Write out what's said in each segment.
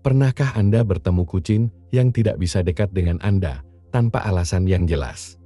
Pernahkah Anda bertemu kucing yang tidak bisa dekat dengan Anda tanpa alasan yang jelas?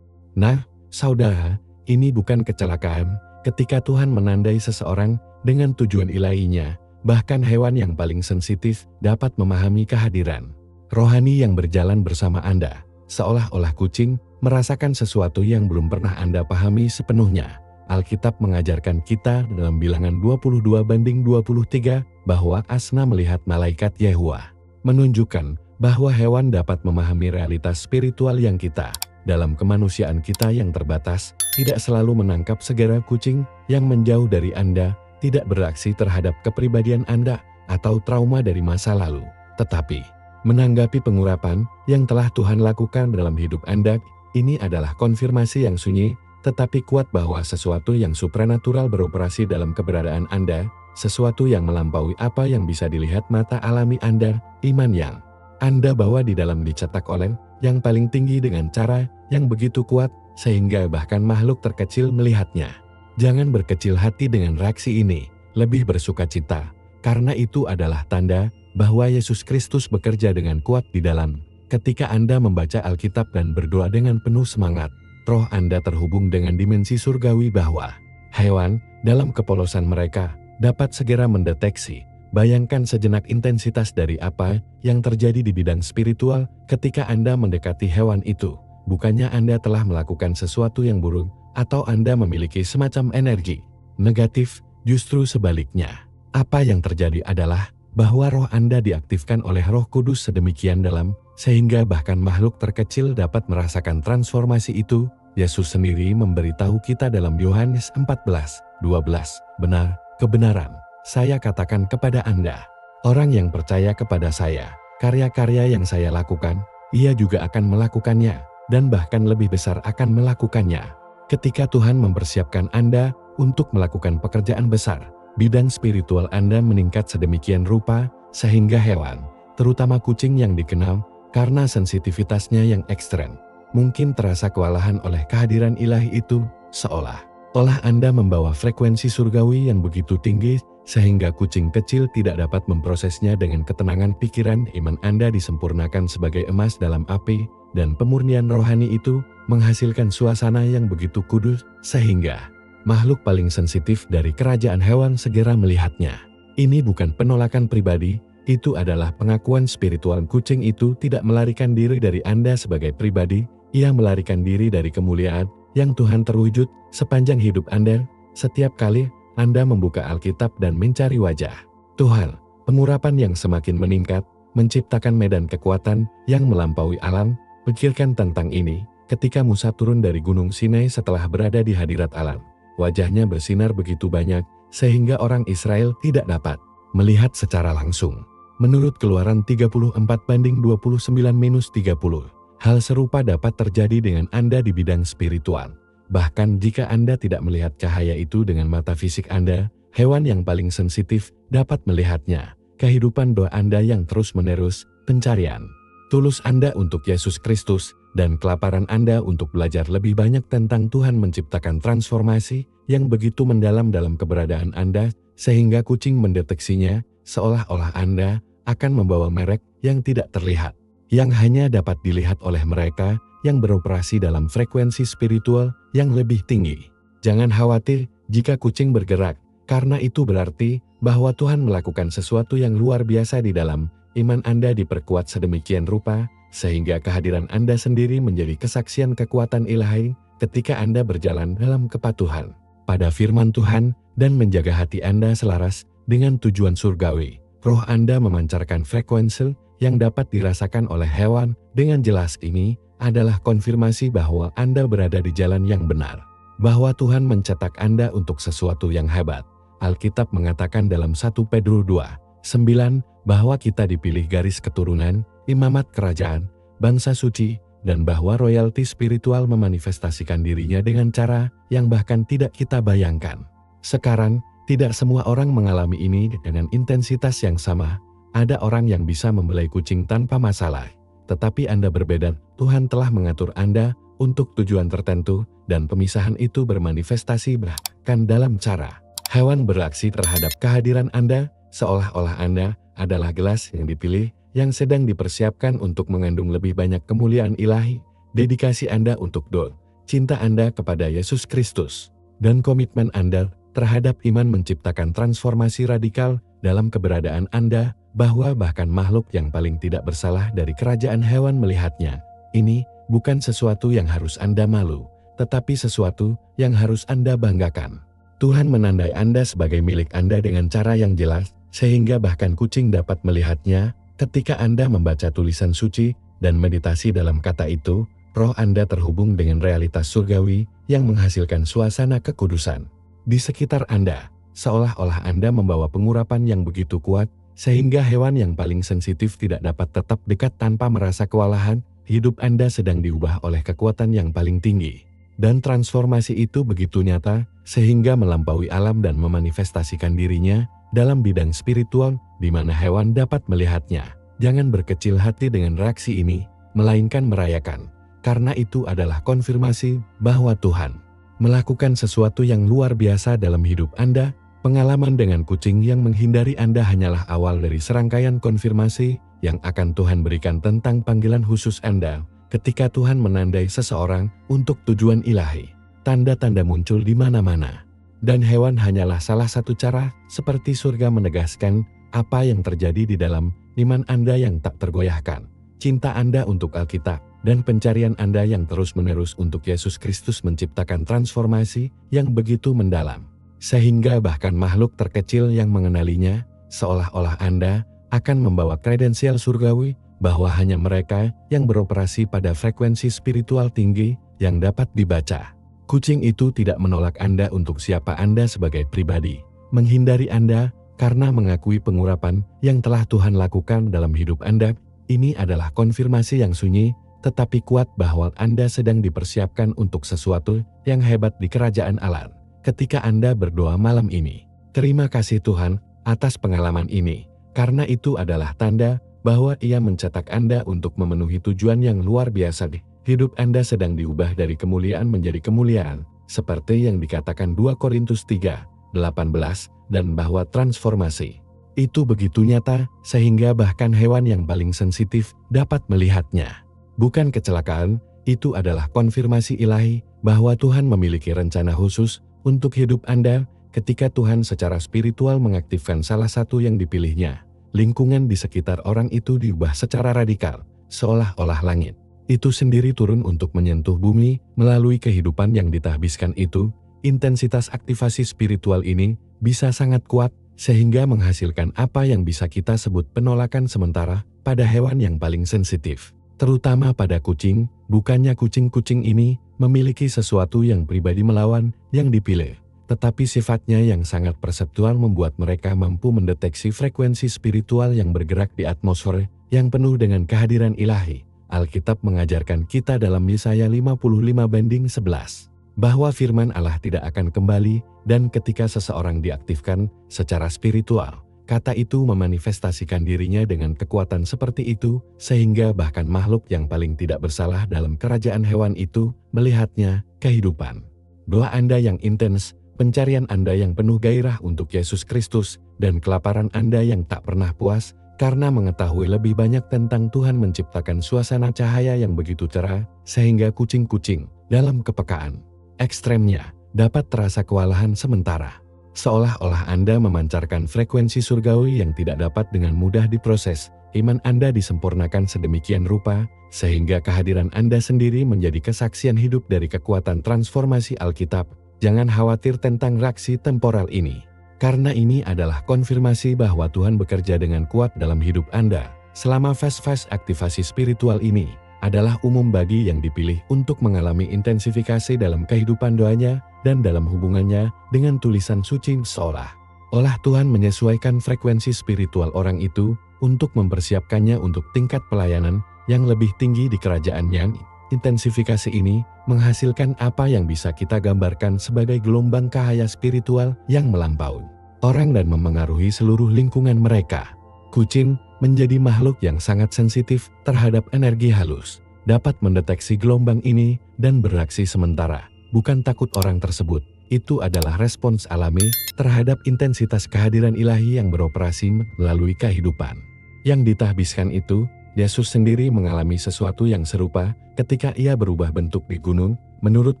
Nah, saudara, ini bukan kecelakaan ketika Tuhan menandai seseorang dengan tujuan ilahinya. Bahkan hewan yang paling sensitif dapat memahami kehadiran rohani yang berjalan bersama Anda, seolah-olah kucing merasakan sesuatu yang belum pernah Anda pahami sepenuhnya. Alkitab mengajarkan kita dalam Bilangan 22:23 bahwa Asna melihat malaikat Yehuwa, menunjukkan bahwa hewan dapat memahami realitas spiritual yang kita, dalam kemanusiaan kita yang terbatas, tidak selalu menangkap. Segera kucing yang menjauh dari Anda tidak bereaksi terhadap kepribadian Anda atau trauma dari masa lalu, tetapi menanggapi pengurapan yang telah Tuhan lakukan dalam hidup Anda. Ini adalah konfirmasi yang sunyi tetapi kuat bahwa sesuatu yang supranatural beroperasi dalam keberadaan Anda, sesuatu yang melampaui apa yang bisa dilihat mata alami Anda. Iman yang Anda bawa di dalam dicetak oleh yang paling tinggi dengan cara yang begitu kuat sehingga bahkan makhluk terkecil melihatnya. Jangan berkecil hati dengan reaksi ini, lebih bersukacita, karena itu adalah tanda bahwa Yesus Kristus bekerja dengan kuat di dalam. Ketika Anda membaca Alkitab dan berdoa dengan penuh semangat, roh Anda terhubung dengan dimensi surgawi bahwa hewan dalam kepolosan mereka dapat segera mendeteksi. Bayangkan sejenak intensitas dari apa yang terjadi di bidang spiritual ketika Anda mendekati hewan itu. Bukannya Anda telah melakukan sesuatu yang buruk atau Anda memiliki semacam energi negatif, justru sebaliknya. Apa yang terjadi adalah bahwa roh Anda diaktifkan oleh Roh Kudus sedemikian dalam sehingga bahkan makhluk terkecil dapat merasakan transformasi itu. Yesus sendiri memberitahu kita dalam Yohanes 14:12, benar, kebenaran, saya katakan kepada Anda, orang yang percaya kepada saya, karya-karya yang saya lakukan, ia juga akan melakukannya, dan bahkan lebih besar akan melakukannya. Ketika Tuhan mempersiapkan Anda untuk melakukan pekerjaan besar, bidang spiritual Anda meningkat sedemikian rupa, sehingga hewan, terutama kucing yang dikenal, karena sensitivitasnya yang ekstrem, mungkin terasa kewalahan oleh kehadiran ilahi itu, seolah-olah Anda membawa frekuensi surgawi yang begitu tinggi, sehingga kucing kecil tidak dapat memprosesnya dengan ketenangan pikiran. Iman Anda disempurnakan sebagai emas dalam api, dan pemurnian rohani itu menghasilkan suasana yang begitu kudus, sehingga makhluk paling sensitif dari kerajaan hewan segera melihatnya. Ini bukan penolakan pribadi, itu adalah pengakuan spiritual. Kucing itu tidak melarikan diri dari Anda sebagai pribadi, ia melarikan diri dari kemuliaan yang Tuhan terwujud sepanjang hidup Anda. Setiap kali Anda membuka Alkitab dan mencari wajah Tuhan, pengurapan yang semakin meningkat, menciptakan medan kekuatan yang melampaui alam. Pikirkan tentang ini, ketika Musa turun dari Gunung Sinai setelah berada di hadirat alam. Wajahnya bersinar begitu banyak, sehingga orang Israel tidak dapat melihat secara langsung. Menurut Keluaran 34:29-30, hal serupa dapat terjadi dengan Anda di bidang spiritual. Bahkan jika Anda tidak melihat cahaya itu dengan mata fisik Anda, hewan yang paling sensitif dapat melihatnya. Kehidupan doa Anda yang terus-menerus, pencarian tulus Anda untuk Yesus Kristus, dan kelaparan Anda untuk belajar lebih banyak tentang Tuhan menciptakan transformasi yang begitu mendalam dalam keberadaan Anda, sehingga kucing mendeteksinya, seolah-olah Anda akan membawa merek yang tidak terlihat, yang hanya dapat dilihat oleh mereka yang beroperasi dalam frekuensi spiritual yang lebih tinggi. Jangan khawatir jika kucing bergerak, karena itu berarti bahwa Tuhan melakukan sesuatu yang luar biasa di dalam. Iman Anda diperkuat sedemikian rupa, sehingga kehadiran Anda sendiri menjadi kesaksian kekuatan ilahi ketika Anda berjalan dalam kepatuhan pada firman Tuhan dan menjaga hati Anda selaras dengan tujuan surgawi. Roh Anda memancarkan frekuensi yang dapat dirasakan oleh hewan. Dengan jelas ini adalah konfirmasi bahwa Anda berada di jalan yang benar, bahwa Tuhan mencetak Anda untuk sesuatu yang hebat. Alkitab mengatakan dalam 1 Petrus 2:9 bahwa kita dipilih garis keturunan, imamat kerajaan, bangsa suci, dan bahwa royalti spiritual memanifestasikan dirinya dengan cara yang bahkan tidak kita bayangkan. Sekarang, tidak semua orang mengalami ini dengan intensitas yang sama. Ada orang yang bisa membelai kucing tanpa masalah, tetapi Anda berbeda. Tuhan telah mengatur Anda untuk tujuan tertentu, dan pemisahan itu bermanifestasi bahkan dalam cara hewan bereaksi terhadap kehadiran Anda. seolah-olah Anda adalah gelas yang dipilih yang sedang dipersiapkan untuk mengandung lebih banyak kemuliaan ilahi. Dedikasi Anda untuk doa, cinta Anda kepada Yesus Kristus, dan komitmen Anda terhadap iman menciptakan transformasi radikal dalam keberadaan Anda, bahwa bahkan makhluk yang paling tidak bersalah dari kerajaan hewan melihatnya. Ini bukan sesuatu yang harus Anda malu, tetapi sesuatu yang harus Anda banggakan. Tuhan menandai Anda sebagai milik Anda dengan cara yang jelas, sehingga bahkan kucing dapat melihatnya. Ketika Anda membaca tulisan suci dan meditasi dalam kata itu, roh Anda terhubung dengan realitas surgawi yang menghasilkan suasana kekudusan di sekitar Anda, seolah-olah Anda membawa pengurapan yang begitu kuat, sehingga hewan yang paling sensitif tidak dapat tetap dekat tanpa merasa kewalahan. Hidup Anda sedang diubah oleh kekuatan yang paling tinggi. Dan transformasi itu begitu nyata, sehingga melampaui alam dan memanifestasikan dirinya dalam bidang spiritual, di mana hewan dapat melihatnya. Jangan berkecil hati dengan reaksi ini, melainkan merayakan, karena itu adalah konfirmasi bahwa Tuhan melakukan sesuatu yang luar biasa dalam hidup Anda. Pengalaman dengan kucing yang menghindari Anda hanyalah awal dari serangkaian konfirmasi yang akan Tuhan berikan tentang panggilan khusus Anda. Ketika Tuhan menandai seseorang untuk tujuan ilahi, tanda-tanda muncul di mana-mana. Dan hewan hanyalah salah satu cara, seperti surga menegaskan apa yang terjadi di dalam iman Anda yang tak tergoyahkan. Cinta Anda untuk Alkitab dan pencarian Anda yang terus-menerus untuk Yesus Kristus menciptakan transformasi yang begitu mendalam, sehingga bahkan makhluk terkecil yang mengenalinya, seolah-olah Anda akan membawa kredensial surgawi, bahwa hanya mereka yang beroperasi pada frekuensi spiritual tinggi yang dapat dibaca. Kucing itu tidak menolak Anda untuk siapa Anda sebagai pribadi, menghindari Anda karena mengakui pengurapan yang telah Tuhan lakukan dalam hidup Anda. Ini adalah konfirmasi yang sunyi, tetapi kuat bahwa Anda sedang dipersiapkan untuk sesuatu yang hebat di kerajaan Allah. Ketika Anda berdoa malam ini, terima kasih Tuhan atas pengalaman ini, karena itu adalah tanda bahwa Ia mencetak Anda untuk memenuhi tujuan yang luar biasa. Hidup Anda sedang diubah dari kemuliaan menjadi kemuliaan, seperti yang dikatakan 2 Korintus 3:18, dan bahwa transformasi itu begitu nyata, sehingga bahkan hewan yang paling sensitif dapat melihatnya. Bukan kecelakaan, itu adalah konfirmasi ilahi bahwa Tuhan memiliki rencana khusus untuk hidup Anda. Ketika Tuhan secara spiritual mengaktifkan salah satu yang dipilihnya, lingkungan di sekitar orang itu diubah secara radikal, seolah-olah langit itu sendiri turun untuk menyentuh bumi melalui kehidupan yang ditahbiskan itu. Intensitas aktivasi spiritual ini bisa sangat kuat, sehingga menghasilkan apa yang bisa kita sebut penolakan sementara pada hewan yang paling sensitif, terutama pada kucing. Bukannya kucing-kucing ini memiliki sesuatu yang pribadi melawan yang dipilih, tetapi sifatnya yang sangat perseptual membuat mereka mampu mendeteksi frekuensi spiritual yang bergerak di atmosfer yang penuh dengan kehadiran ilahi. Alkitab mengajarkan kita dalam Yesaya 55:11 bahwa firman Allah tidak akan kembali, dan ketika seseorang diaktifkan secara spiritual, kata itu memanifestasikan dirinya dengan kekuatan seperti itu, sehingga bahkan makhluk yang paling tidak bersalah dalam kerajaan hewan itu melihatnya. Kehidupan doa Anda yang intens, pencarian Anda yang penuh gairah untuk Yesus Kristus, dan kelaparan Anda yang tak pernah puas karena mengetahui lebih banyak tentang Tuhan menciptakan suasana cahaya yang begitu cerah, sehingga kucing-kucing dalam kepekaan ekstremnya dapat terasa kewalahan sementara. Seolah-olah Anda memancarkan frekuensi surgawi yang tidak dapat dengan mudah diproses. Iman Anda disempurnakan sedemikian rupa, sehingga kehadiran Anda sendiri menjadi kesaksian hidup dari kekuatan transformasi Alkitab. Jangan khawatir tentang reaksi temporal ini, karena ini adalah konfirmasi bahwa Tuhan bekerja dengan kuat dalam hidup Anda. Selama fase-fase aktivasi spiritual ini adalah umum bagi yang dipilih untuk mengalami intensifikasi dalam kehidupan doanya dan dalam hubungannya dengan tulisan suci, seolah-olah Tuhan menyesuaikan frekuensi spiritual orang itu untuk mempersiapkannya untuk tingkat pelayanan yang lebih tinggi di kerajaannya. Intensifikasi ini menghasilkan apa yang bisa kita gambarkan sebagai gelombang cahaya spiritual yang melampaui orang dan memengaruhi seluruh lingkungan mereka. Kucing menjadi makhluk yang sangat sensitif terhadap energi halus, dapat mendeteksi gelombang ini dan bereaksi sementara. bukan takut orang tersebut. Itu adalah respons alami terhadap intensitas kehadiran ilahi yang beroperasi melalui kehidupan. Yang ditahbiskan itu, Yesus sendiri mengalami sesuatu yang serupa ketika ia berubah bentuk di gunung, menurut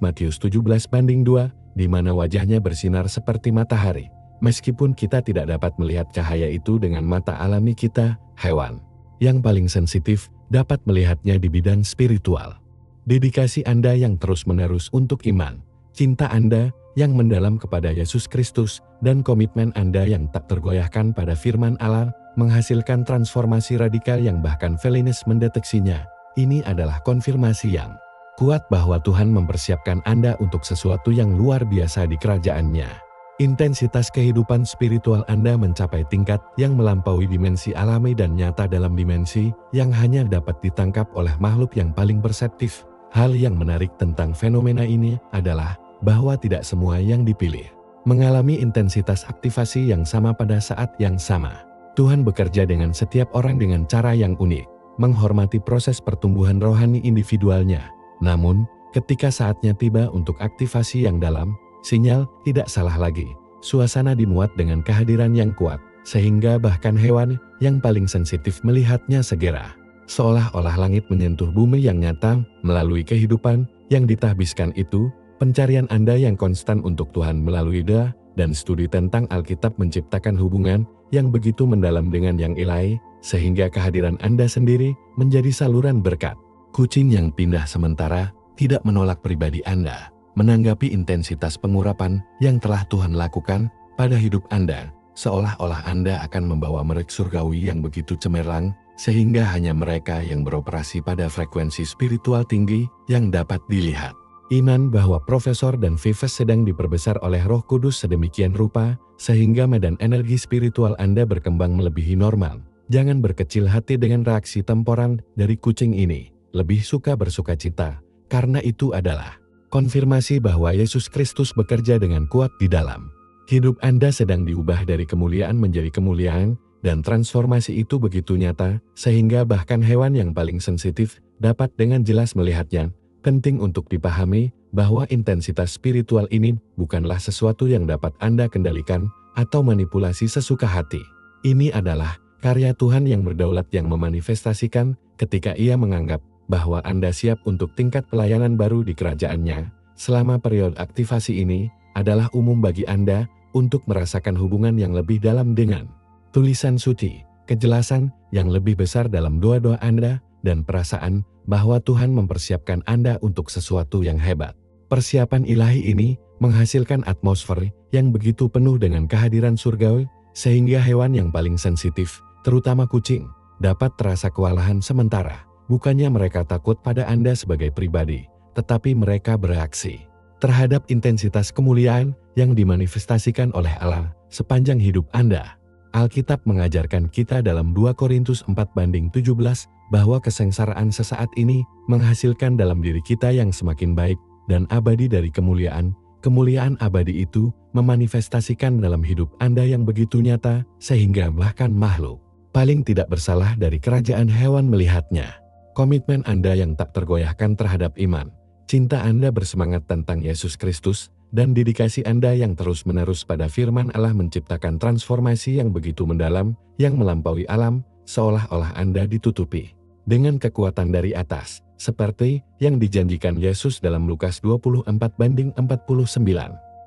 Matius 17:2, di mana wajahnya bersinar seperti matahari. Meskipun kita tidak dapat melihat cahaya itu dengan mata alami kita, hewan yang paling sensitif dapat melihatnya di bidang spiritual. Dedikasi Anda yang terus-menerus untuk iman, cinta Anda yang mendalam kepada Yesus Kristus, dan komitmen Anda yang tak tergoyahkan pada firman Allah, menghasilkan transformasi radikal yang bahkan Felinus mendeteksinya. Ini adalah konfirmasi yang kuat bahwa Tuhan mempersiapkan Anda untuk sesuatu yang luar biasa di kerajaannya. Intensitas kehidupan spiritual Anda mencapai tingkat yang melampaui dimensi alami dan nyata dalam dimensi yang hanya dapat ditangkap oleh makhluk yang paling perseptif. Hal yang menarik tentang fenomena ini adalah bahwa tidak semua yang dipilih mengalami intensitas aktivasi yang sama pada saat yang sama. Tuhan bekerja dengan setiap orang dengan cara yang unik, menghormati proses pertumbuhan rohani individualnya. Namun, ketika saatnya tiba untuk aktivasi yang dalam, sinyal tidak salah lagi. Suasana dimuat dengan kehadiran yang kuat, sehingga bahkan hewan yang paling sensitif melihatnya segera. Seolah-olah langit menyentuh bumi yang nyata melalui kehidupan yang ditahbiskan itu. Pencarian Anda yang konstan untuk Tuhan melalui doa dan studi tentang Alkitab menciptakan hubungan yang begitu mendalam dengan yang ilahi, sehingga kehadiran Anda sendiri menjadi saluran berkat. Kucing yang pindah sementara tidak menolak pribadi Anda, menanggapi intensitas pengurapan yang telah Tuhan lakukan pada hidup Anda, seolah-olah Anda akan membawa merek surgawi yang begitu cemerlang, sehingga hanya mereka yang beroperasi pada frekuensi spiritual tinggi yang dapat dilihat. Iman bahwa Profesor dan Vives sedang diperbesar oleh Roh Kudus sedemikian rupa, sehingga medan energi spiritual Anda berkembang melebihi normal. Jangan berkecil hati dengan reaksi temporan dari kucing ini. Lebih suka bersukacita, karena itu adalah konfirmasi bahwa Yesus Kristus bekerja dengan kuat di dalam hidup Anda sedang diubah dari kemuliaan menjadi kemuliaan, dan transformasi itu begitu nyata, sehingga bahkan hewan yang paling sensitif dapat dengan jelas melihatnya. Penting untuk dipahami bahwa intensitas spiritual ini bukanlah sesuatu yang dapat Anda kendalikan atau manipulasi sesuka hati. Ini adalah karya Tuhan yang berdaulat yang memanifestasikan ketika Ia menganggap bahwa Anda siap untuk tingkat pelayanan baru di kerajaannya. Selama periode aktivasi ini adalah umum bagi Anda untuk merasakan hubungan yang lebih dalam dengan tulisan suci, kejelasan yang lebih besar dalam doa-doa Anda, dan perasaan bahwa Tuhan mempersiapkan Anda untuk sesuatu yang hebat. Persiapan ilahi ini menghasilkan atmosfer yang begitu penuh dengan kehadiran surgawi, sehingga hewan yang paling sensitif, terutama kucing, dapat terasa kewalahan sementara. Bukannya mereka takut pada Anda sebagai pribadi, tetapi mereka bereaksi terhadap intensitas kemuliaan yang dimanifestasikan oleh Allah sepanjang hidup Anda. Alkitab mengajarkan kita dalam 2 Korintus 4:17 bahwa kesengsaraan sesaat ini menghasilkan dalam diri kita yang semakin baik dan abadi dari kemuliaan. Kemuliaan abadi itu memanifestasikan dalam hidup Anda yang begitu nyata, sehingga bahkan makhluk paling tidak bersalah dari kerajaan hewan melihatnya. Komitmen Anda yang tak tergoyahkan terhadap iman, cinta Anda bersemangat tentang Yesus Kristus, dan dedikasi Anda yang terus-menerus pada firman Allah menciptakan transformasi yang begitu mendalam, yang melampaui alam, seolah-olah Anda ditutupi dengan kekuatan dari atas, seperti yang dijanjikan Yesus dalam Lukas 24:49.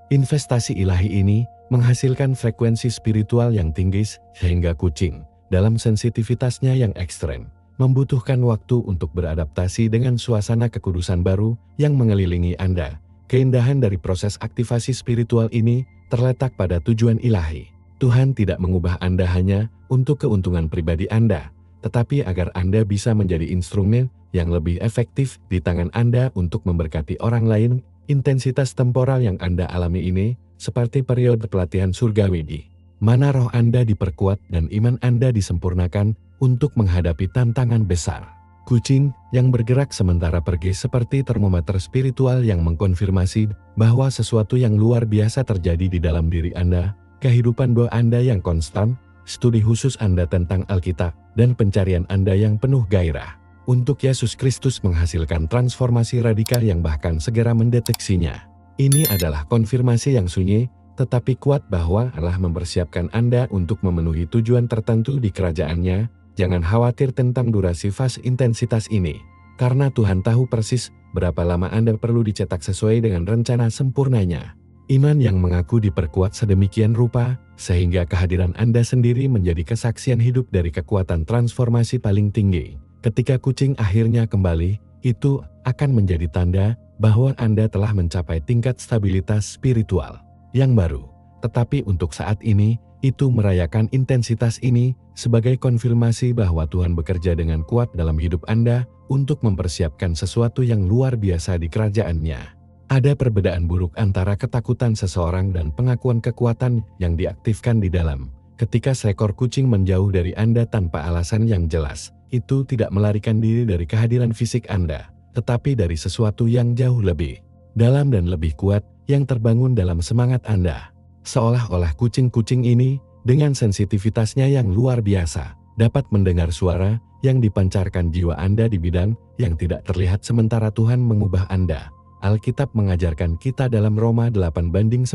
Investasi ilahi ini menghasilkan frekuensi spiritual yang tinggi, sehingga kucing, dalam sensitivitasnya yang ekstrem, membutuhkan waktu untuk beradaptasi dengan suasana kekudusan baru yang mengelilingi Anda. Keindahan dari proses aktivasi spiritual ini terletak pada tujuan ilahi. Tuhan tidak mengubah Anda hanya untuk keuntungan pribadi Anda, tetapi agar Anda bisa menjadi instrumen yang lebih efektif di tangan Anda untuk memberkati orang lain. Intensitas temporal yang Anda alami ini seperti periode pelatihan surgawi di mana roh Anda diperkuat dan iman Anda disempurnakan untuk menghadapi tantangan besar. Kucing yang bergerak sementara pergi seperti termometer spiritual yang mengkonfirmasi bahwa sesuatu yang luar biasa terjadi di dalam diri Anda, kehidupan doa Anda yang konstan, studi khusus Anda tentang Alkitab, dan pencarian Anda yang penuh gairah untuk Yesus Kristus menghasilkan transformasi radikal yang bahkan segera mendeteksinya. Ini adalah konfirmasi yang sunyi, tetapi kuat bahwa Allah mempersiapkan Anda untuk memenuhi tujuan tertentu di kerajaannya. Jangan khawatir tentang durasi fase intensitas ini, karena Tuhan tahu persis berapa lama Anda perlu dicetak sesuai dengan rencana sempurnanya. Iman yang mengaku diperkuat sedemikian rupa, sehingga kehadiran Anda sendiri menjadi kesaksian hidup dari kekuatan transformasi paling tinggi. Ketika kucing akhirnya kembali, itu akan menjadi tanda bahwa Anda telah mencapai tingkat stabilitas spiritual yang baru. Tetapi untuk saat ini, itu merayakan intensitas ini sebagai konfirmasi bahwa Tuhan bekerja dengan kuat dalam hidup Anda untuk mempersiapkan sesuatu yang luar biasa di kerajaannya. Ada perbedaan buruk antara ketakutan seseorang dan pengakuan kekuatan yang diaktifkan di dalam. Ketika seekor kucing menjauh dari Anda tanpa alasan yang jelas, itu tidak melarikan diri dari kehadiran fisik Anda, tetapi dari sesuatu yang jauh lebih dalam dan lebih kuat yang terbangun dalam semangat Anda. Seolah-olah kucing-kucing ini, dengan sensitivitasnya yang luar biasa, dapat mendengar suara yang dipancarkan jiwa Anda di bidang yang tidak terlihat sementara Tuhan mengubah Anda. Alkitab mengajarkan kita dalam Roma 8:19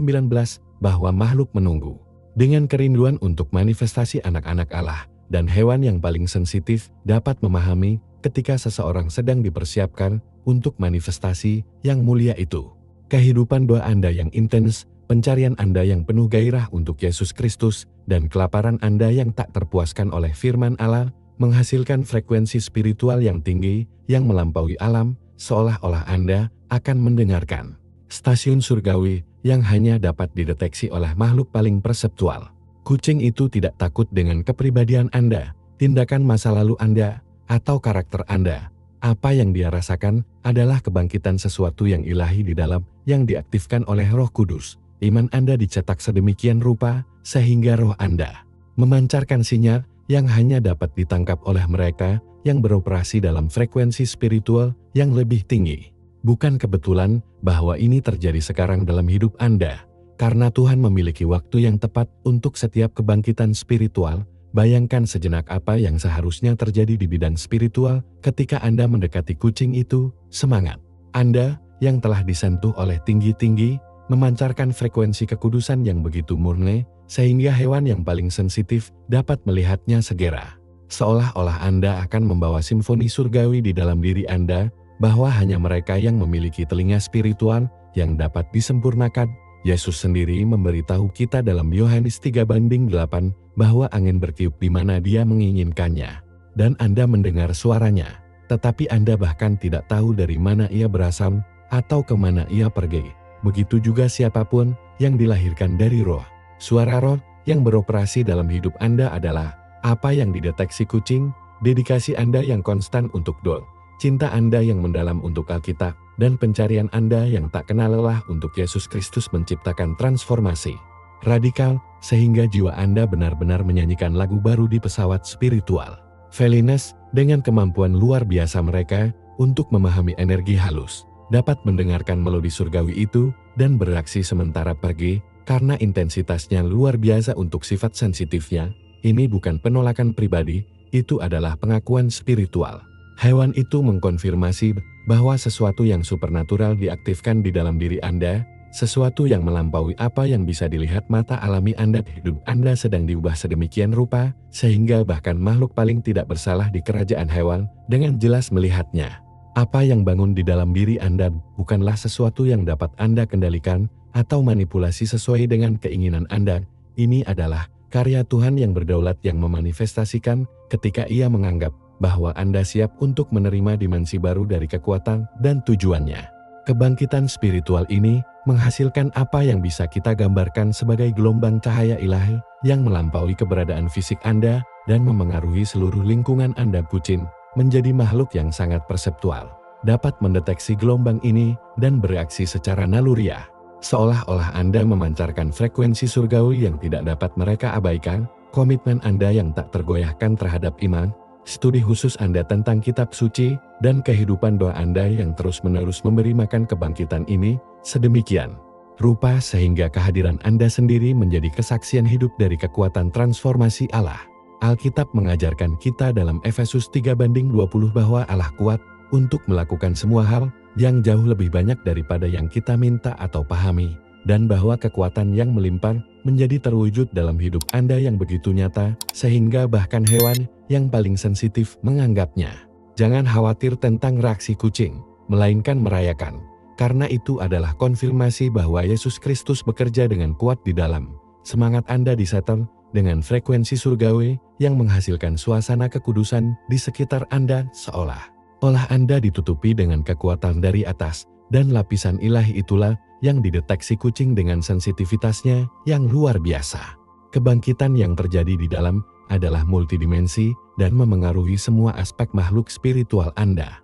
bahwa makhluk menunggu dengan kerinduan untuk manifestasi anak-anak Allah, dan hewan yang paling sensitif dapat memahami ketika seseorang sedang dipersiapkan untuk manifestasi yang mulia itu. Kehidupan doa Anda yang intens, pencarian Anda yang penuh gairah untuk Yesus Kristus, dan kelaparan Anda yang tak terpuaskan oleh firman Allah, menghasilkan frekuensi spiritual yang tinggi, yang melampaui alam, seolah-olah Anda akan mendengarkan stasiun surgawi yang hanya dapat dideteksi oleh makhluk paling perseptual. Kucing itu tidak takut dengan kepribadian Anda, tindakan masa lalu Anda, atau karakter Anda. Apa yang dia rasakan adalah kebangkitan sesuatu yang ilahi di dalam yang diaktifkan oleh Roh Kudus. Iman Anda dicetak sedemikian rupa sehingga roh Anda memancarkan sinyal yang hanya dapat ditangkap oleh mereka yang beroperasi dalam frekuensi spiritual yang lebih tinggi. Bukan kebetulan bahwa ini terjadi sekarang dalam hidup Anda, karena Tuhan memiliki waktu yang tepat untuk setiap kebangkitan spiritual. Bayangkan sejenak apa yang seharusnya terjadi di bidang spiritual ketika Anda mendekati kucing itu. Semangat Anda yang telah disentuh oleh tinggi-tinggi, memancarkan frekuensi kekudusan yang begitu murni, sehingga hewan yang paling sensitif dapat melihatnya segera. Seolah-olah Anda akan membawa simfoni surgawi di dalam diri Anda, bahwa hanya mereka yang memiliki telinga spiritual yang dapat disempurnakan. Yesus sendiri memberitahu kita dalam Yohanes 3:8 bahwa angin bertiup di mana Dia menginginkannya, dan Anda mendengar suaranya, tetapi Anda bahkan tidak tahu dari mana Ia berasal atau kemana Ia pergi. Begitu juga siapapun yang dilahirkan dari roh. Suara roh yang beroperasi dalam hidup Anda adalah apa yang dideteksi kucing, dedikasi Anda yang konstan untuk doa, cinta Anda yang mendalam untuk Alkitab, dan pencarian Anda yang tak kenal lelah untuk Yesus Kristus menciptakan transformasi radikal, sehingga jiwa Anda benar-benar menyanyikan lagu baru di pesawat spiritual. Felines, dengan kemampuan luar biasa mereka untuk memahami energi halus, dapat mendengarkan melodi surgawi itu dan bereaksi sementara pergi, karena intensitasnya luar biasa untuk sifat sensitifnya. Ini bukan penolakan pribadi, itu adalah pengakuan spiritual. Hewan itu mengkonfirmasi bahwa sesuatu yang supernatural diaktifkan di dalam diri Anda, sesuatu yang melampaui apa yang bisa dilihat mata alami Anda. Hidup Anda sedang diubah sedemikian rupa, sehingga bahkan makhluk paling tidak bersalah di kerajaan hewan dengan jelas melihatnya. Apa yang bangun di dalam diri Anda bukanlah sesuatu yang dapat Anda kendalikan atau manipulasi sesuai dengan keinginan Anda. Ini adalah karya Tuhan yang berdaulat yang memanifestasikan ketika Ia menganggap bahwa Anda siap untuk menerima dimensi baru dari kekuatan dan tujuannya. Kebangkitan spiritual ini menghasilkan apa yang bisa kita gambarkan sebagai gelombang cahaya ilahi yang melampaui keberadaan fisik Anda dan memengaruhi seluruh lingkungan Anda. Kucing menjadi makhluk yang sangat perseptual, dapat mendeteksi gelombang ini dan bereaksi secara naluriah. Seolah-olah Anda memancarkan frekuensi surgawi yang tidak dapat mereka abaikan. Komitmen Anda yang tak tergoyahkan terhadap iman, studi khusus Anda tentang kitab suci, dan kehidupan doa Anda yang terus-menerus memberi makan kebangkitan ini sedemikian rupa sehingga kehadiran Anda sendiri menjadi kesaksian hidup dari kekuatan transformasi Allah. Alkitab mengajarkan kita dalam Efesus 3:20 bahwa Allah kuat untuk melakukan semua hal yang jauh lebih banyak daripada yang kita minta atau pahami, dan bahwa kekuatan yang melimpah menjadi terwujud dalam hidup Anda yang begitu nyata, sehingga bahkan hewan yang paling sensitif menganggapnya. Jangan khawatir tentang reaksi kucing, melainkan merayakan, karena itu adalah konfirmasi bahwa Yesus Kristus bekerja dengan kuat di dalam semangat Anda disetel dengan frekuensi surgawi yang menghasilkan suasana kekudusan di sekitar Anda seolah-olah Anda ditutupi dengan kekuatan dari atas, dan lapisan ilahi itulah yang dideteksi kucing dengan sensitivitasnya yang luar biasa. Kebangkitan yang terjadi di dalam adalah multidimensi dan memengaruhi semua aspek makhluk spiritual Anda.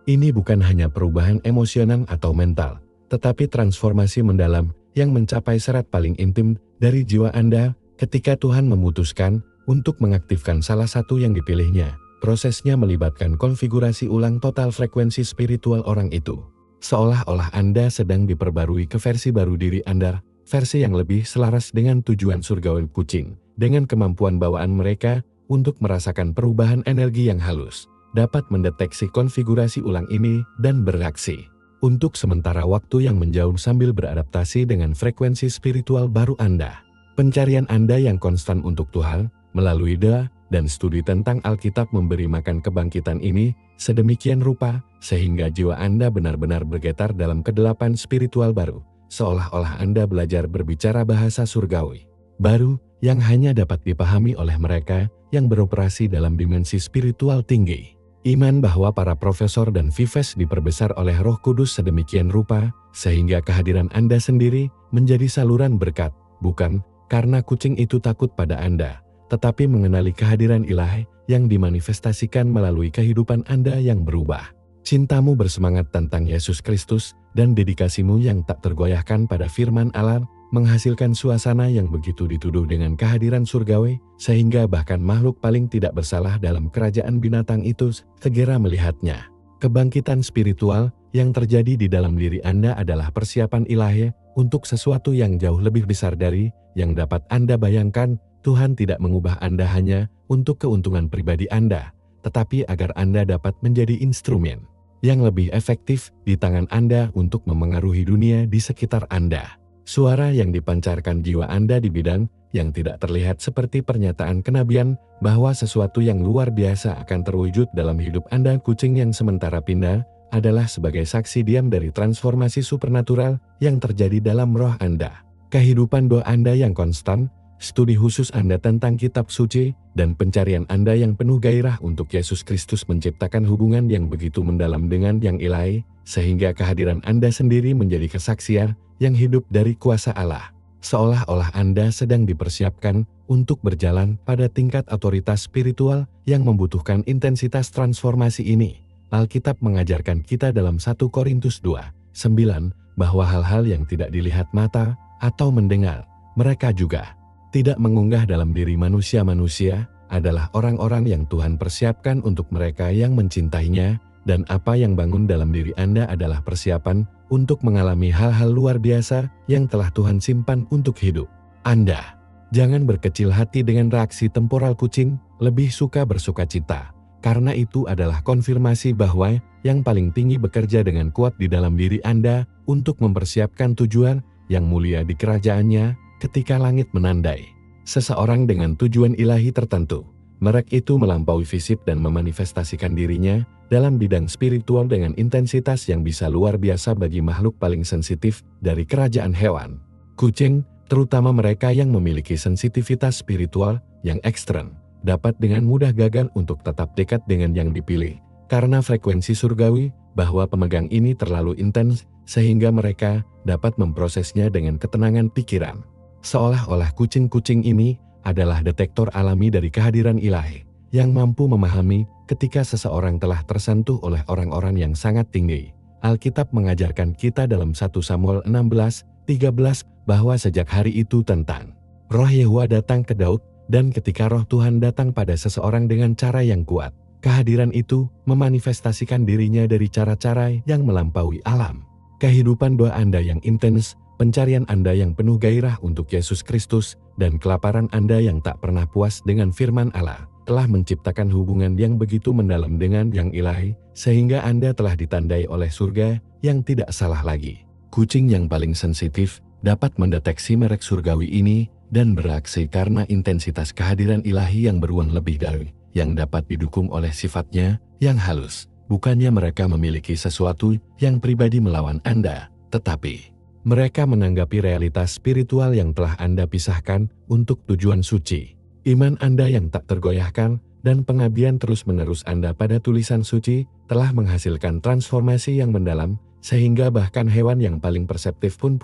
Ini bukan hanya perubahan emosional atau mental, tetapi transformasi mendalam yang mencapai serat paling intim dari jiwa Anda ketika Tuhan memutuskan untuk mengaktifkan salah satu yang dipilihnya. Prosesnya melibatkan konfigurasi ulang total frekuensi spiritual orang itu. Seolah-olah Anda sedang diperbarui ke versi baru diri Anda, versi yang lebih selaras dengan tujuan surgawi kucing, dengan kemampuan bawaan mereka untuk merasakan perubahan energi yang halus, dapat mendeteksi konfigurasi ulang ini dan bereaksi untuk sementara waktu yang menjauh sambil beradaptasi dengan frekuensi spiritual baru Anda. Pencarian Anda yang konstan untuk Tuhan, melalui doa dan studi tentang Alkitab memberi makan kebangkitan ini sedemikian rupa, sehingga jiwa Anda benar-benar bergetar dalam kedelapan spiritual baru, seolah-olah Anda belajar berbicara bahasa surgawi baru yang hanya dapat dipahami oleh mereka yang beroperasi dalam dimensi spiritual tinggi. Iman bahwa para profesor dan vives diperbesar oleh Roh Kudus sedemikian rupa, sehingga kehadiran Anda sendiri menjadi saluran berkat, bukan karena kucing itu takut pada Anda, tetapi mengenali kehadiran ilahi yang dimanifestasikan melalui kehidupan Anda yang berubah. Cintamu bersemangat tentang Yesus Kristus dan dedikasimu yang tak tergoyahkan pada firman Allah menghasilkan suasana yang begitu dituduh dengan kehadiran surgawi, sehingga bahkan makhluk paling tidak bersalah dalam kerajaan binatang itu segera melihatnya. Kebangkitan spiritual yang terjadi di dalam diri Anda adalah persiapan ilahi untuk sesuatu yang jauh lebih besar dari yang dapat Anda bayangkan. Tuhan tidak mengubah Anda hanya untuk keuntungan pribadi Anda, tetapi agar Anda dapat menjadi instrumen yang lebih efektif di tangan Anda untuk memengaruhi dunia di sekitar Anda. Suara yang dipancarkan jiwa Anda di bidang yang tidak terlihat seperti pernyataan kenabian bahwa sesuatu yang luar biasa akan terwujud dalam hidup Anda. Kucing yang sementara pindah adalah sebagai saksi diam dari transformasi supernatural yang terjadi dalam roh Anda. Kehidupan doa Anda yang konstan, studi khusus Anda tentang kitab suci, dan pencarian Anda yang penuh gairah untuk Yesus Kristus menciptakan hubungan yang begitu mendalam dengan yang ilahi, sehingga kehadiran Anda sendiri menjadi kesaksian yang hidup dari kuasa Allah. Seolah-olah Anda sedang dipersiapkan untuk berjalan pada tingkat otoritas spiritual yang membutuhkan intensitas transformasi ini. Alkitab mengajarkan kita dalam 1 Korintus 2:9 bahwa hal-hal yang tidak dilihat mata atau mendengar, mereka juga tidak mengunggah dalam diri manusia-manusia, adalah orang-orang yang Tuhan persiapkan untuk mereka yang mencintainya, dan apa yang bangun dalam diri Anda adalah persiapan untuk mengalami hal-hal luar biasa yang telah Tuhan simpan untuk hidup Anda. Jangan berkecil hati dengan reaksi temporal kucing, lebih suka bersukacita, karena itu adalah konfirmasi bahwa yang paling tinggi bekerja dengan kuat di dalam diri Anda untuk mempersiapkan tujuan yang mulia di kerajaannya. Ketika langit menandai seseorang dengan tujuan ilahi tertentu, merek itu melampaui fisik dan memanifestasikan dirinya dalam bidang spiritual dengan intensitas yang bisa luar biasa bagi makhluk paling sensitif dari kerajaan hewan. Kucing, terutama mereka yang memiliki sensitivitas spiritual yang ekstrem, dapat dengan mudah gagal untuk tetap dekat dengan yang dipilih, karena frekuensi surgawi bahwa pemegang ini terlalu intens, sehingga mereka dapat memprosesnya dengan ketenangan pikiran. Seolah-olah kucing-kucing ini adalah detektor alami dari kehadiran ilahi, yang mampu memahami ketika seseorang telah tersentuh oleh orang-orang yang sangat tinggi. Alkitab mengajarkan kita dalam 1 Samuel 16:13 bahwa sejak hari itu tentang Roh Yehuwa datang ke Daud, dan ketika Roh Tuhan datang pada seseorang dengan cara yang kuat, kehadiran itu memanifestasikan dirinya dari cara-cara yang melampaui alam. Kehidupan doa Anda yang intens, pencarian Anda yang penuh gairah untuk Yesus Kristus, dan kelaparan Anda yang tak pernah puas dengan firman Allah, telah menciptakan hubungan yang begitu mendalam dengan yang ilahi, sehingga Anda telah ditandai oleh surga yang tidak salah lagi. Kucing yang paling sensitif dapat mendeteksi merek surgawi ini dan bereaksi karena intensitas kehadiran ilahi yang beruang lebih dari yang dapat didukung oleh sifatnya yang halus. Bukannya mereka memiliki sesuatu yang pribadi melawan Anda, tetapi mereka menanggapi realitas spiritual yang telah Anda pisahkan untuk tujuan suci. Iman Anda yang tak tergoyahkan dan pengabdian terus-menerus Anda pada tulisan suci telah menghasilkan transformasi yang mendalam, sehingga bahkan hewan yang paling perseptif pun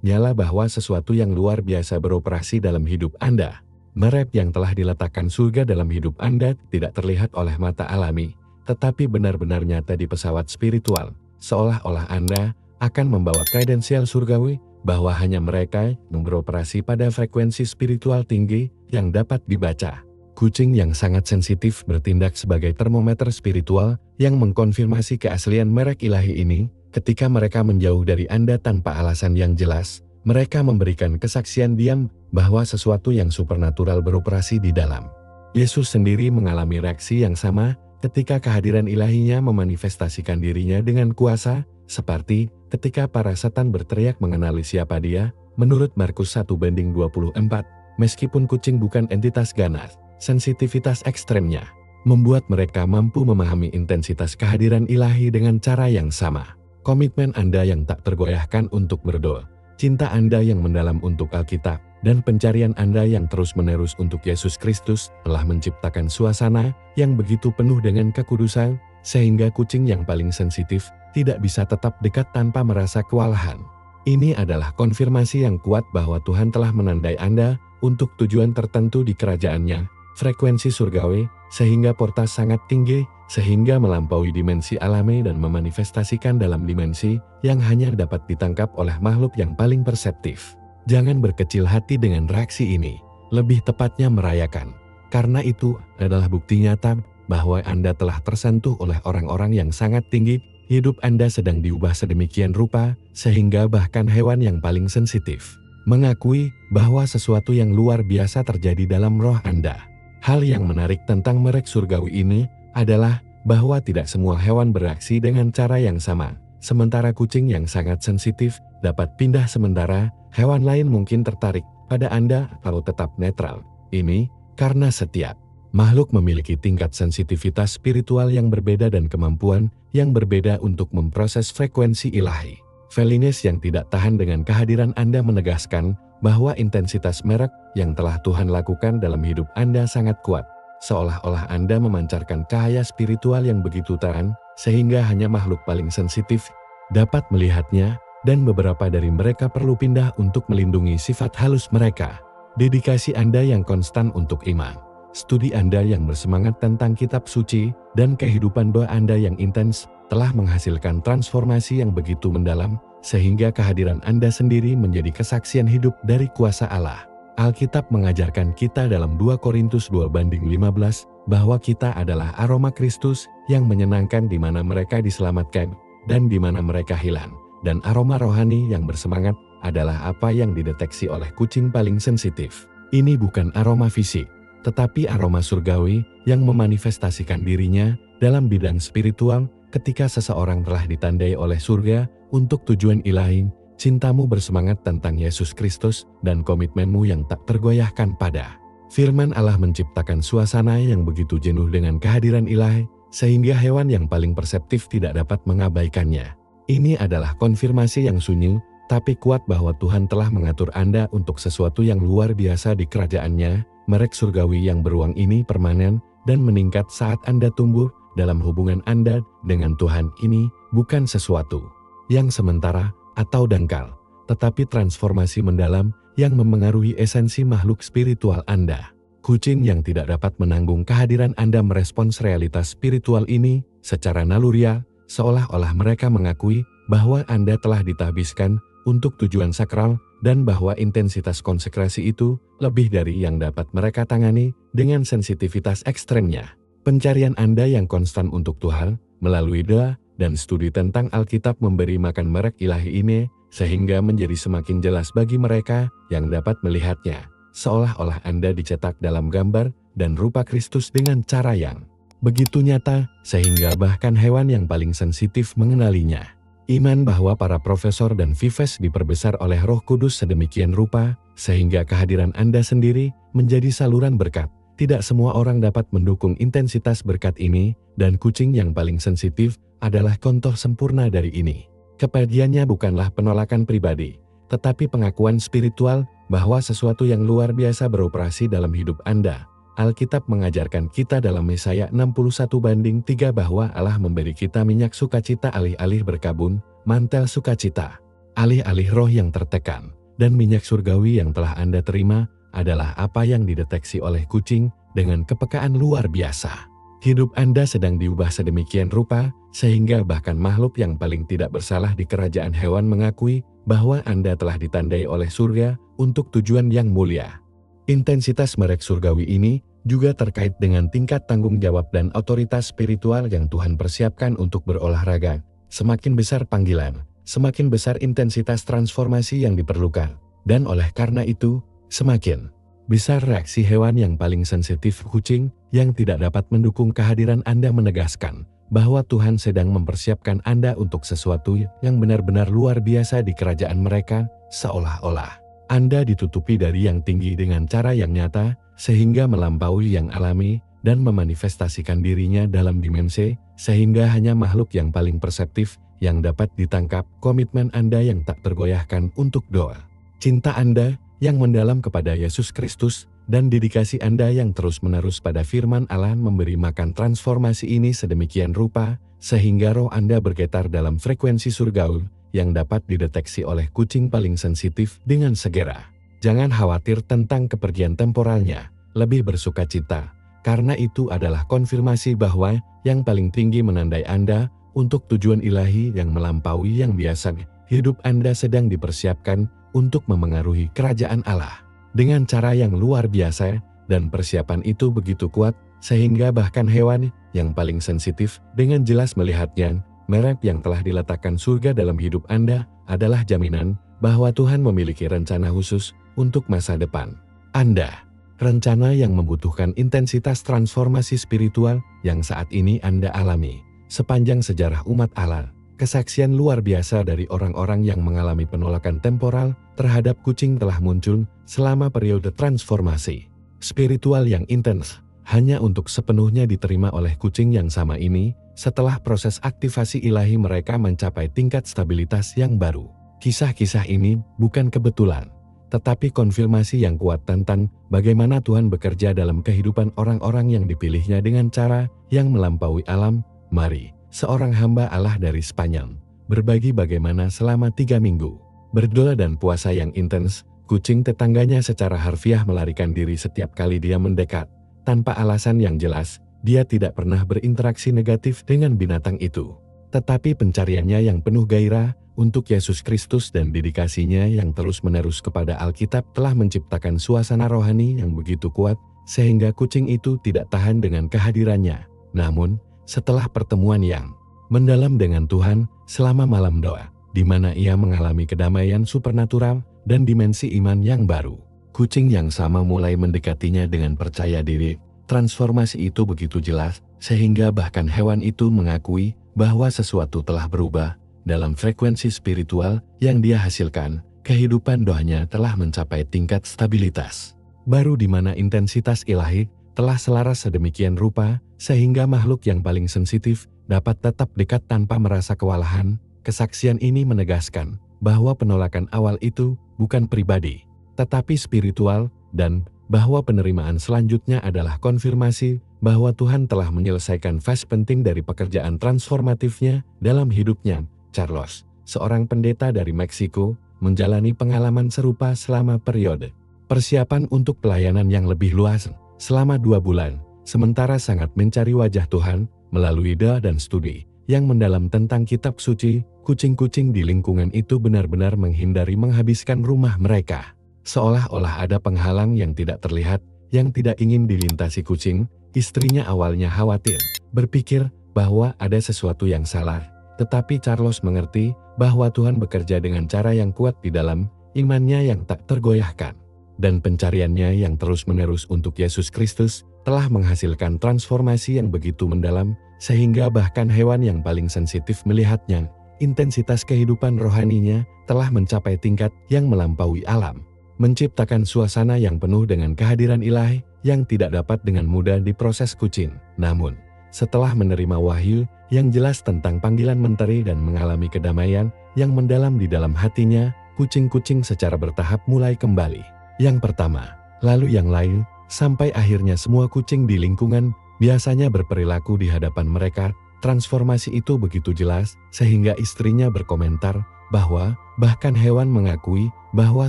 nyala bahwa sesuatu yang luar biasa beroperasi dalam hidup Anda. Merek yang telah diletakkan surga dalam hidup Anda tidak terlihat oleh mata alami, tetapi benar-benar nyata di pesawat spiritual, seolah-olah Anda akan membawa kredensial surgawi, bahwa hanya mereka yang beroperasi pada frekuensi spiritual tinggi yang dapat dibaca. Kucing yang sangat sensitif bertindak sebagai termometer spiritual yang mengkonfirmasi keaslian merek ilahi ini. Ketika mereka menjauh dari Anda tanpa alasan yang jelas, mereka memberikan kesaksian diam bahwa sesuatu yang supernatural beroperasi di dalam. Yesus sendiri mengalami reaksi yang sama ketika kehadiran ilahinya memanifestasikan dirinya dengan kuasa, seperti ketika para setan berteriak mengenali siapa dia. Menurut Markus 1:24, meskipun kucing bukan entitas ganas, sensitivitas ekstremnya membuat mereka mampu memahami intensitas kehadiran ilahi dengan cara yang sama. Komitmen Anda yang tak tergoyahkan untuk berdoa, cinta Anda yang mendalam untuk Alkitab, dan pencarian Anda yang terus-menerus untuk Yesus Kristus telah menciptakan suasana yang begitu penuh dengan kekudusan, sehingga kucing yang paling sensitif tidak bisa tetap dekat tanpa merasa kewalahan. Ini adalah konfirmasi yang kuat bahwa Tuhan telah menandai Anda untuk tujuan tertentu di kerajaannya, frekuensi surgawi, sehingga portas sangat tinggi, sehingga melampaui dimensi alami dan memanifestasikan dalam dimensi yang hanya dapat ditangkap oleh makhluk yang paling perseptif. Jangan berkecil hati dengan reaksi ini, lebih tepatnya merayakan, karena itu adalah bukti nyata bahwa Anda telah tersentuh oleh orang-orang yang sangat tinggi. Hidup Anda sedang diubah sedemikian rupa, sehingga bahkan hewan yang paling sensitif mengakui bahwa sesuatu yang luar biasa terjadi dalam roh Anda. Hal yang menarik tentang merek surgawi ini adalah bahwa tidak semua hewan bereaksi dengan cara yang sama. Sementara kucing yang sangat sensitif dapat pindah sementara, hewan lain mungkin tertarik pada Anda atau tetap netral. Ini karena setiap makhluk memiliki tingkat sensitivitas spiritual yang berbeda dan kemampuan yang berbeda untuk memproses frekuensi ilahi. Felines yang tidak tahan dengan kehadiran Anda menegaskan bahwa intensitas merek yang telah Tuhan lakukan dalam hidup Anda sangat kuat. Seolah-olah Anda memancarkan cahaya spiritual yang begitu terang, sehingga hanya makhluk paling sensitif dapat melihatnya, dan beberapa dari mereka perlu pindah untuk melindungi sifat halus mereka. Dedikasi Anda yang konstan untuk iman, studi Anda yang bersemangat tentang kitab suci, dan kehidupan doa Anda yang intens telah menghasilkan transformasi yang begitu mendalam, sehingga kehadiran Anda sendiri menjadi kesaksian hidup dari kuasa Allah. Alkitab mengajarkan kita dalam 2 Korintus 2:15 bahwa kita adalah aroma Kristus yang menyenangkan di mana mereka diselamatkan dan di mana mereka hilang. Dan aroma rohani yang bersemangat adalah apa yang dideteksi oleh kucing paling sensitif. Ini bukan aroma fisik, tetapi aroma surgawi yang memanifestasikan dirinya dalam bidang spiritual ketika seseorang telah ditandai oleh surga untuk tujuan ilahi. Cintamu bersemangat tentang Yesus Kristus dan komitmenmu yang tak tergoyahkan pada firman Allah menciptakan suasana yang begitu jenuh dengan kehadiran ilahi, sehingga hewan yang paling perseptif tidak dapat mengabaikannya. Ini adalah konfirmasi yang sunyi, tapi kuat bahwa Tuhan telah mengatur Anda untuk sesuatu yang luar biasa di kerajaannya. Merek surgawi yang beruang ini permanen dan meningkat saat Anda tumbuh dalam hubungan Anda dengan Tuhan. Ini bukan sesuatu yang sementara atau dangkal, tetapi transformasi mendalam yang memengaruhi esensi makhluk spiritual Anda. Kucing yang tidak dapat menanggung kehadiran Anda merespons realitas spiritual ini secara naluriah, seolah-olah mereka mengakui bahwa Anda telah ditahbiskan untuk tujuan sakral, dan bahwa intensitas konsekrasi itu lebih dari yang dapat mereka tangani dengan sensitivitas ekstremnya. Pencarian Anda yang konstan untuk Tuhan, melalui doa dan studi tentang Alkitab memberi makan merek ilahi ini, sehingga menjadi semakin jelas bagi mereka yang dapat melihatnya. Seolah-olah Anda dicetak dalam gambar dan rupa Kristus dengan cara yang begitu nyata, sehingga bahkan hewan yang paling sensitif mengenalinya. Iman bahwa para profesor dan vives diperbesar oleh Roh Kudus sedemikian rupa, sehingga kehadiran Anda sendiri menjadi saluran berkat. Tidak semua orang dapat mendukung intensitas berkat ini, dan kucing yang paling sensitif adalah contoh sempurna dari ini. Kepergiannya bukanlah penolakan pribadi, tetapi pengakuan spiritual bahwa sesuatu yang luar biasa beroperasi dalam hidup Anda. Alkitab mengajarkan kita dalam Yesaya 61:3 bahwa Allah memberi kita minyak sukacita alih-alih berkabun, mantel sukacita, alih-alih roh yang tertekan, dan minyak surgawi yang telah Anda terima adalah apa yang dideteksi oleh kucing dengan kepekaan luar biasa. Hidup Anda sedang diubah sedemikian rupa, sehingga bahkan makhluk yang paling tidak bersalah di kerajaan hewan mengakui bahwa Anda telah ditandai oleh surga untuk tujuan yang mulia. Intensitas merek surgawi ini juga terkait dengan tingkat tanggung jawab dan otoritas spiritual yang Tuhan persiapkan untuk berolahraga. Semakin besar panggilan, semakin besar intensitas transformasi yang diperlukan. Dan oleh karena itu, semakin besar reaksi hewan yang paling sensitif kucing yang tidak dapat mendukung kehadiran Anda menegaskan bahwa Tuhan sedang mempersiapkan Anda untuk sesuatu yang benar-benar luar biasa di kerajaan mereka, seolah-olah Anda ditutupi dari yang tinggi dengan cara yang nyata, sehingga melampaui yang alami dan memanifestasikan dirinya dalam dimensi, sehingga hanya makhluk yang paling perseptif yang dapat ditangkap. Komitmen Anda yang tak tergoyahkan untuk doa, cinta Anda yang mendalam kepada Yesus Kristus, dan dedikasi Anda yang terus-menerus pada firman Allah memberi makan transformasi ini sedemikian rupa, sehingga roh Anda bergetar dalam frekuensi surgawi yang dapat dideteksi oleh kucing paling sensitif dengan segera. Jangan khawatir tentang kepergian temporalnya, lebih bersukacita, karena itu adalah konfirmasi bahwa yang paling tinggi menandai Anda untuk tujuan ilahi yang melampaui yang biasa. Hidup Anda sedang dipersiapkan untuk memengaruhi kerajaan Allah dengan cara yang luar biasa, dan persiapan itu begitu kuat sehingga bahkan hewan yang paling sensitif dengan jelas melihatnya. Merek yang telah diletakkan surga dalam hidup Anda adalah jaminan bahwa Tuhan memiliki rencana khusus untuk masa depan Anda. Rencana yang membutuhkan intensitas transformasi spiritual yang saat ini Anda alami. Sepanjang sejarah umat Allah, kesaksian luar biasa dari orang-orang yang mengalami penolakan temporal terhadap kucing telah muncul selama periode transformasi spiritual yang intens, hanya untuk sepenuhnya diterima oleh kucing yang sama ini setelah proses aktivasi ilahi mereka mencapai tingkat stabilitas yang baru. Kisah-kisah ini bukan kebetulan, tetapi konfirmasi yang kuat tentang bagaimana Tuhan bekerja dalam kehidupan orang-orang yang dipilihnya dengan cara yang melampaui alam. Mari, seorang hamba Allah dari Spanyol, berbagi bagaimana selama 3 minggu berdoa dan puasa yang intens, kucing tetangganya secara harfiah melarikan diri setiap kali dia mendekat. Tanpa alasan yang jelas, dia tidak pernah berinteraksi negatif dengan binatang itu. Tetapi pencariannya yang penuh gairah untuk Yesus Kristus dan dedikasinya yang terus-menerus kepada Alkitab telah menciptakan suasana rohani yang begitu kuat, sehingga kucing itu tidak tahan dengan kehadirannya. Namun, setelah pertemuan yang mendalam dengan Tuhan selama malam doa, di mana ia mengalami kedamaian supernatural dan dimensi iman yang baru, kucing yang sama mulai mendekatinya dengan percaya diri. Transformasi itu begitu jelas, sehingga bahkan hewan itu mengakui bahwa sesuatu telah berubah dalam frekuensi spiritual yang dia hasilkan. Kehidupan doanya telah mencapai tingkat stabilitas baru di mana intensitas ilahi telah selaras sedemikian rupa, sehingga makhluk yang paling sensitif dapat tetap dekat tanpa merasa kewalahan. Kesaksian ini menegaskan bahwa penolakan awal itu bukan pribadi, tetapi spiritual, dan bahwa penerimaan selanjutnya adalah konfirmasi bahwa Tuhan telah menyelesaikan fase penting dari pekerjaan transformatifnya dalam hidupnya. Carlos, seorang pendeta dari Meksiko, menjalani pengalaman serupa selama periode persiapan untuk pelayanan yang lebih luas selama 2 bulan, sementara sangat mencari wajah Tuhan melalui doa dan studi yang mendalam tentang kitab suci. Kucing-kucing di lingkungan itu benar-benar menghindari menghabiskan rumah mereka. Seolah-olah ada penghalang yang tidak terlihat, yang tidak ingin dilintasi kucing. Istrinya awalnya khawatir, berpikir bahwa ada sesuatu yang salah. Tetapi Carlos mengerti bahwa Tuhan bekerja dengan cara yang kuat di dalam imannya yang tak tergoyahkan, dan pencariannya yang terus-menerus untuk Yesus Kristus telah menghasilkan transformasi yang begitu mendalam, sehingga bahkan hewan yang paling sensitif melihatnya, intensitas kehidupan rohaninya telah mencapai tingkat yang melampaui alam, menciptakan suasana yang penuh dengan kehadiran ilahi yang tidak dapat dengan mudah diproses kucing. Namun, setelah menerima wahyu yang jelas tentang panggilan menteri dan mengalami kedamaian yang mendalam di dalam hatinya, kucing-kucing secara bertahap mulai kembali. Yang pertama, lalu yang lain, sampai akhirnya semua kucing di lingkungan biasanya berperilaku di hadapan mereka. Transformasi itu begitu jelas sehingga istrinya berkomentar bahwa bahkan hewan mengakui bahwa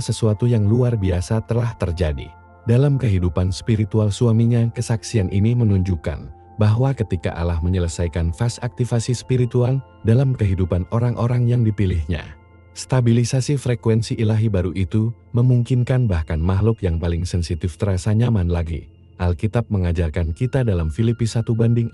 sesuatu yang luar biasa telah terjadi. Dalam kehidupan spiritual suaminya, kesaksian ini menunjukkan bahwa ketika Allah menyelesaikan fase aktivasi spiritual dalam kehidupan orang-orang yang dipilihnya, stabilisasi frekuensi ilahi baru itu memungkinkan bahkan makhluk yang paling sensitif terasa nyaman lagi. Alkitab mengajarkan kita dalam Filipi 1:6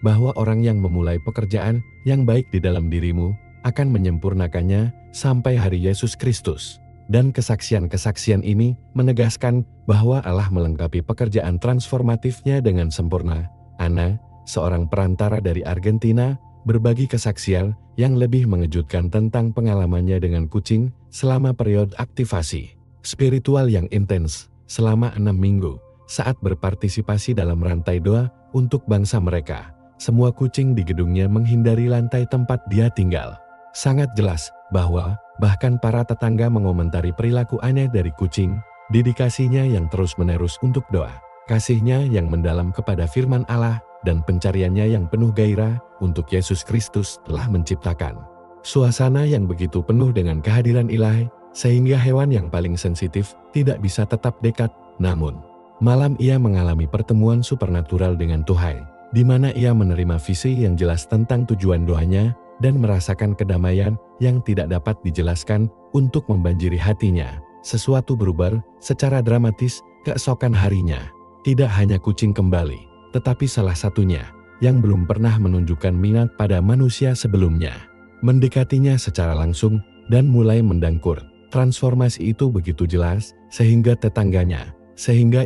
bahwa orang yang memulai pekerjaan yang baik di dalam dirimu akan menyempurnakannya sampai hari Yesus Kristus. Dan kesaksian-kesaksian ini menegaskan bahwa Allah melengkapi pekerjaan transformatifnya dengan sempurna. Ana, seorang perantara dari Argentina, berbagi kesaksian yang lebih mengejutkan tentang pengalamannya dengan kucing selama periode aktivasi spiritual yang intens selama 6 minggu. Saat berpartisipasi dalam rantai doa untuk bangsa mereka, semua kucing di gedungnya menghindari lantai tempat dia tinggal. Sangat jelas bahwa bahkan para tetangga mengomentari perilaku aneh dari kucing, dedikasinya yang terus-menerus untuk doa, kasihnya yang mendalam kepada firman Allah, dan pencariannya yang penuh gairah untuk Yesus Kristus telah menciptakan suasana yang begitu penuh dengan kehadiran ilahi, sehingga hewan yang paling sensitif tidak bisa tetap dekat. Namun, malam ia mengalami pertemuan supernatural dengan Tuhan, di mana ia menerima visi yang jelas tentang tujuan doanya, dan merasakan kedamaian yang tidak dapat dijelaskan untuk membanjiri hatinya. Sesuatu berubah secara dramatis keesokan harinya. Tidak hanya kucing kembali, tetapi salah satunya yang belum pernah menunjukkan minat pada manusia sebelumnya, mendekatinya secara langsung dan mulai mendangkur. Transformasi itu begitu jelas sehingga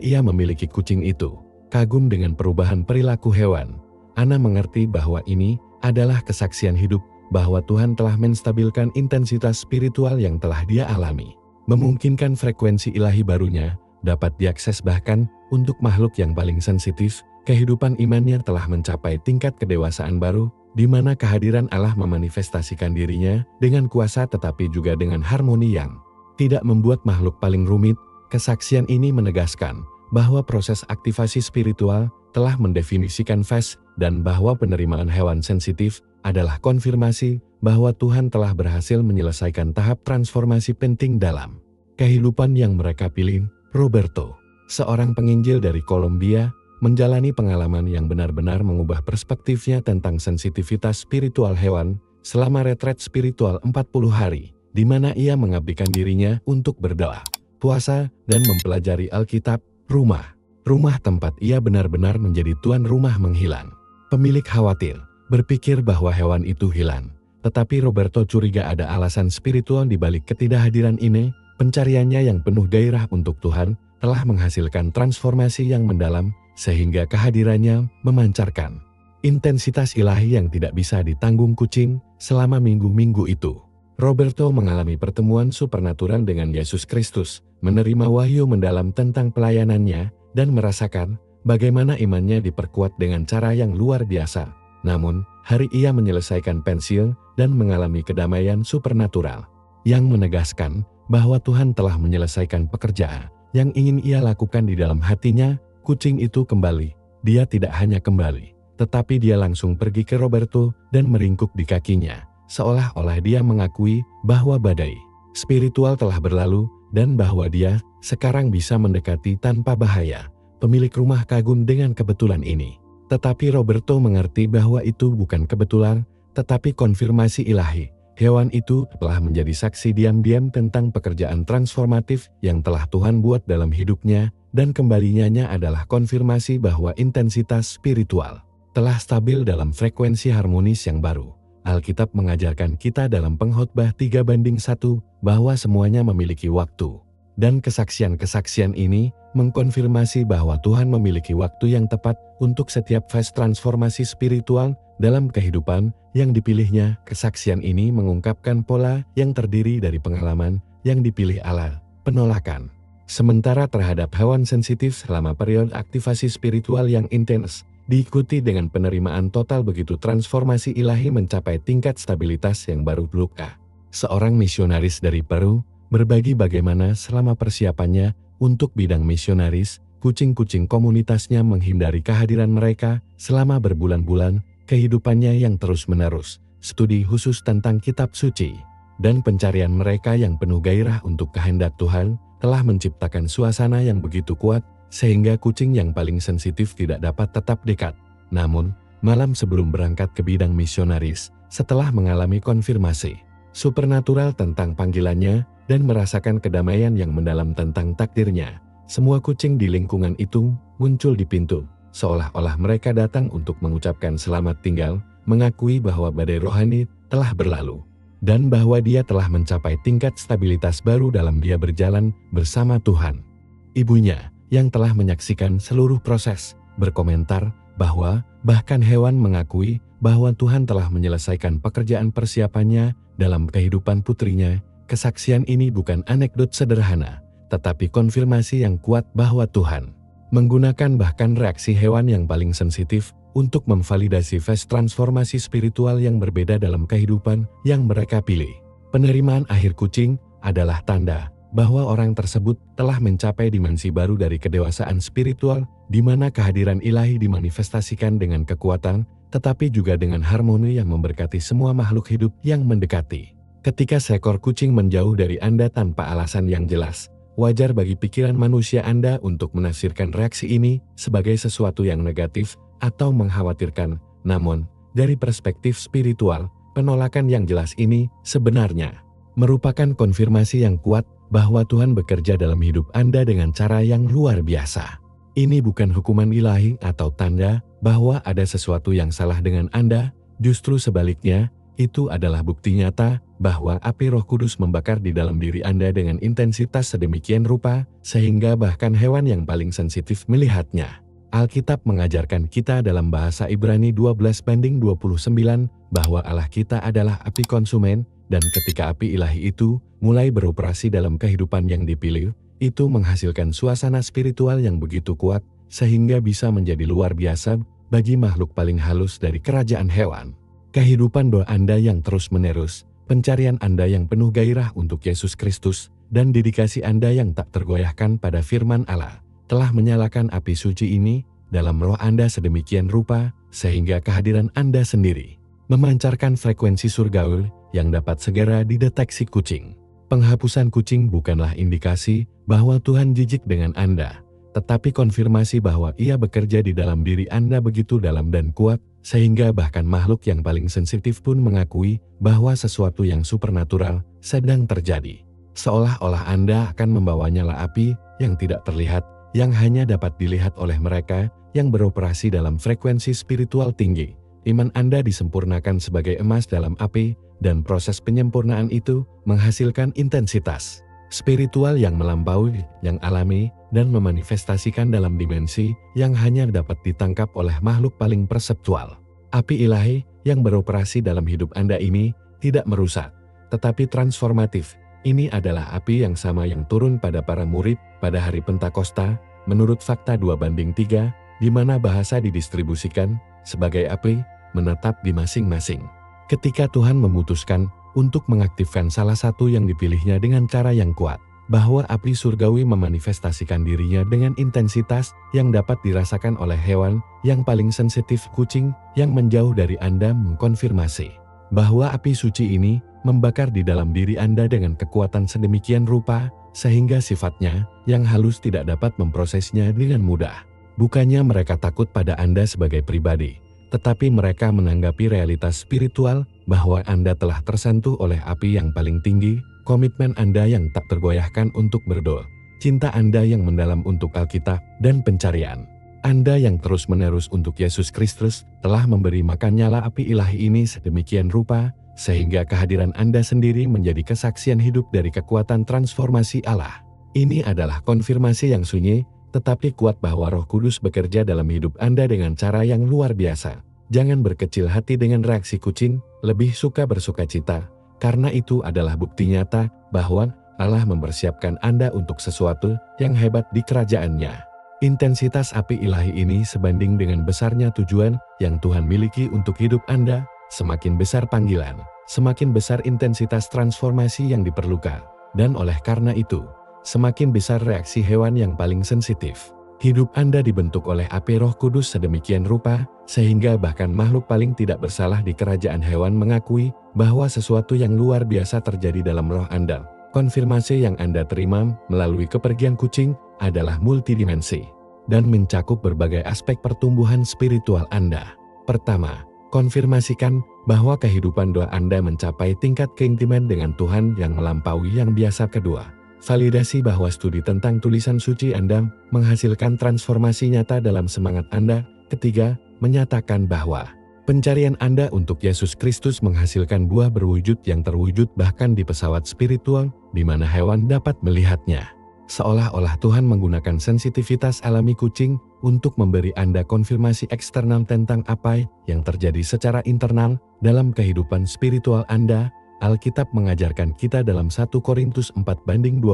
ia memiliki kucing itu kagum dengan perubahan perilaku hewan. Ana mengerti bahwa ini adalah kesaksian hidup bahwa Tuhan telah menstabilkan intensitas spiritual yang telah dia alami, memungkinkan frekuensi ilahi barunya dapat diakses bahkan untuk makhluk yang paling sensitif. Kehidupan imannya telah mencapai tingkat kedewasaan baru, di mana kehadiran Allah memanifestasikan dirinya dengan kuasa tetapi juga dengan harmoni yang tidak membuat makhluk paling rumit. Kesaksian ini menegaskan bahwa proses aktivasi spiritual telah mendefinisikan fase, dan bahwa penerimaan hewan sensitif adalah konfirmasi bahwa Tuhan telah berhasil menyelesaikan tahap transformasi penting dalam kehidupan yang mereka pilih. Roberto, seorang penginjil dari Kolombia, menjalani pengalaman yang benar-benar mengubah perspektifnya tentang sensitivitas spiritual hewan selama retret spiritual 40 hari, di mana ia mengabdikan dirinya untuk berdoa, puasa, dan mempelajari Alkitab. Rumah tempat ia benar-benar menjadi tuan rumah menghilang. Pemilik khawatir, berpikir bahwa hewan itu hilang. Tetapi Roberto curiga ada alasan spiritual di balik ketidakhadiran ini. Pencariannya yang penuh gairah untuk Tuhan telah menghasilkan transformasi yang mendalam, sehingga kehadirannya memancarkan intensitas ilahi yang tidak bisa ditanggung kucing. Selama minggu-minggu itu, Roberto mengalami pertemuan supernatural dengan Yesus Kristus, menerima wahyu mendalam tentang pelayanannya, dan merasakan bagaimana imannya diperkuat dengan cara yang luar biasa. Namun, hari ia menyelesaikan pensiun dan mengalami kedamaian supernatural yang menegaskan bahwa Tuhan telah menyelesaikan pekerjaan yang ingin ia lakukan di dalam hatinya. Kucing itu kembali. Dia tidak hanya kembali, tetapi dia langsung pergi ke Roberto dan meringkuk di kakinya, seolah-olah dia mengakui bahwa badai spiritual telah berlalu dan bahwa dia sekarang bisa mendekati tanpa bahaya. Pemilik rumah kagum dengan kebetulan ini, tetapi Roberto mengerti bahwa itu bukan kebetulan, tetapi konfirmasi ilahi. Hewan itu telah menjadi saksi diam-diam tentang pekerjaan transformatif yang telah Tuhan buat dalam hidupnya, dan kembalinya adalah konfirmasi bahwa intensitas spiritual telah stabil dalam frekuensi harmonis yang baru. Alkitab mengajarkan kita dalam Pengkhotbah 3:1 bahwa semuanya memiliki waktu Dan kesaksian-kesaksian ini mengkonfirmasi bahwa Tuhan memiliki waktu yang tepat untuk setiap fase transformasi spiritual dalam kehidupan yang dipilihnya. Kesaksian ini mengungkapkan pola yang terdiri dari pengalaman yang dipilih Allah, penolakan, sementara terhadap hewan sensitif selama periode aktivasi spiritual yang intens, diikuti dengan penerimaan total begitu transformasi ilahi mencapai tingkat stabilitas yang baru. Luka, seorang misionaris dari Peru, berbagi bagaimana selama persiapannya untuk bidang misionaris, kucing-kucing komunitasnya menghindari kehadiran mereka selama berbulan-bulan, kehidupannya yang terus-menerus, studi khusus tentang kitab suci, dan pencarian mereka yang penuh gairah untuk kehendak Tuhan, telah menciptakan suasana yang begitu kuat, sehingga kucing yang paling sensitif tidak dapat tetap dekat. Namun, malam sebelum berangkat ke bidang misionaris, setelah mengalami konfirmasi supernatural tentang panggilannya, dan merasakan kedamaian yang mendalam tentang takdirnya, semua kucing di lingkungan itu muncul di pintu, seolah-olah mereka datang untuk mengucapkan selamat tinggal, mengakui bahwa badai rohani telah berlalu, dan bahwa dia telah mencapai tingkat stabilitas baru dalam dia berjalan bersama Tuhan. Ibunya, yang telah menyaksikan seluruh proses, berkomentar bahwa bahkan hewan mengakui bahwa Tuhan telah menyelesaikan pekerjaan persiapannya dalam kehidupan putrinya. Kesaksian ini bukan anekdot sederhana, tetapi konfirmasi yang kuat bahwa Tuhan menggunakan bahkan reaksi hewan yang paling sensitif untuk memvalidasi fase transformasi spiritual yang berbeda dalam kehidupan yang mereka pilih. Penerimaan akhir kucing adalah tanda bahwa orang tersebut telah mencapai dimensi baru dari kedewasaan spiritual, di mana kehadiran ilahi dimanifestasikan dengan kekuatan, tetapi juga dengan harmoni yang memberkati semua makhluk hidup yang mendekati. Ketika seekor kucing menjauh dari Anda tanpa alasan yang jelas, wajar bagi pikiran manusia Anda untuk menafsirkan reaksi ini sebagai sesuatu yang negatif atau mengkhawatirkan. Namun, dari perspektif spiritual, penolakan yang jelas ini sebenarnya merupakan konfirmasi yang kuat bahwa Tuhan bekerja dalam hidup Anda dengan cara yang luar biasa. Ini bukan hukuman ilahi atau tanda bahwa ada sesuatu yang salah dengan Anda, justru sebaliknya, itu adalah bukti nyata bahwa api Roh Kudus membakar di dalam diri Anda dengan intensitas sedemikian rupa, sehingga bahkan hewan yang paling sensitif melihatnya. Alkitab mengajarkan kita dalam bahasa Ibrani 12:29 bahwa Allah kita adalah api konsumen, dan ketika api ilahi itu mulai beroperasi dalam kehidupan yang dipilih, itu menghasilkan suasana spiritual yang begitu kuat, sehingga bisa menjadi luar biasa bagi makhluk paling halus dari kerajaan hewan. Kehidupan doa Anda yang terus-menerus, pencarian Anda yang penuh gairah untuk Yesus Kristus, dan dedikasi Anda yang tak tergoyahkan pada firman Allah, telah menyalakan api suci ini dalam roh Anda sedemikian rupa, sehingga kehadiran Anda sendiri memancarkan frekuensi surgawi yang dapat segera dideteksi kucing. Penghapusan kucing bukanlah indikasi bahwa Tuhan jijik dengan Anda, tetapi konfirmasi bahwa Ia bekerja di dalam diri Anda begitu dalam dan kuat, sehingga bahkan makhluk yang paling sensitif pun mengakui bahwa sesuatu yang supernatural sedang terjadi. Seolah-olah Anda akan membawa nyala api yang tidak terlihat, yang hanya dapat dilihat oleh mereka yang beroperasi dalam frekuensi spiritual tinggi. Iman Anda disempurnakan sebagai emas dalam api, dan proses penyempurnaan itu menghasilkan intensitas spiritual yang melampaui, yang alami, dan memanifestasikan dalam dimensi yang hanya dapat ditangkap oleh makhluk paling perseptual. Api ilahi yang beroperasi dalam hidup Anda ini tidak merusak, tetapi transformatif. Ini adalah api yang sama yang turun pada para murid pada hari Pentakosta, menurut fakta 2:3, di mana bahasa didistribusikan sebagai api menetap di masing-masing. Ketika Tuhan memutuskan untuk mengaktifkan salah satu yang dipilihnya dengan cara yang kuat, bahwa api surgawi memanifestasikan dirinya dengan intensitas yang dapat dirasakan oleh hewan yang paling sensitif. Kucing yang menjauh dari Anda mengkonfirmasi bahwa api suci ini membakar di dalam diri Anda dengan kekuatan sedemikian rupa, sehingga sifatnya yang halus tidak dapat memprosesnya dengan mudah. Bukannya mereka takut pada Anda sebagai pribadi, tetapi mereka menanggapi realitas spiritual bahwa Anda telah tersentuh oleh api yang paling tinggi, komitmen Anda yang tak tergoyahkan untuk berdoa, cinta Anda yang mendalam untuk Alkitab dan pencarian Anda yang terus-menerus untuk Yesus Kristus telah memberi makan nyala api ilahi ini sedemikian rupa, sehingga kehadiran Anda sendiri menjadi kesaksian hidup dari kekuatan transformasi Allah. Ini adalah konfirmasi yang sunyi, tetapi kuat bahwa Roh Kudus bekerja dalam hidup Anda dengan cara yang luar biasa. Jangan berkecil hati dengan reaksi kucing, lebih suka bersukacita, karena itu adalah bukti nyata bahwa Allah mempersiapkan Anda untuk sesuatu yang hebat di kerajaannya. Intensitas api ilahi ini sebanding dengan besarnya tujuan yang Tuhan miliki untuk hidup Anda. Semakin besar panggilan, semakin besar intensitas transformasi yang diperlukan. Dan oleh karena itu, semakin besar reaksi hewan yang paling sensitif. Hidup Anda dibentuk oleh api Roh Kudus sedemikian rupa, sehingga bahkan makhluk paling tidak bersalah di kerajaan hewan mengakui bahwa sesuatu yang luar biasa terjadi dalam roh Anda. Konfirmasi yang Anda terima melalui kepergian kucing adalah multidimensi dan mencakup berbagai aspek pertumbuhan spiritual Anda. Pertama, konfirmasikan bahwa kehidupan doa Anda mencapai tingkat keintiman dengan Tuhan yang melampaui yang biasa. Kedua, validasi bahwa studi tentang tulisan suci Anda menghasilkan transformasi nyata dalam semangat Anda. Ketiga, menyatakan bahwa pencarian Anda untuk Yesus Kristus menghasilkan buah berwujud yang terwujud bahkan di pesawat spiritual, di mana hewan dapat melihatnya. Seolah-olah Tuhan menggunakan sensitivitas alami kucing untuk memberi Anda konfirmasi eksternal tentang apa yang terjadi secara internal dalam kehidupan spiritual Anda. Alkitab mengajarkan kita dalam 1 Korintus 4:20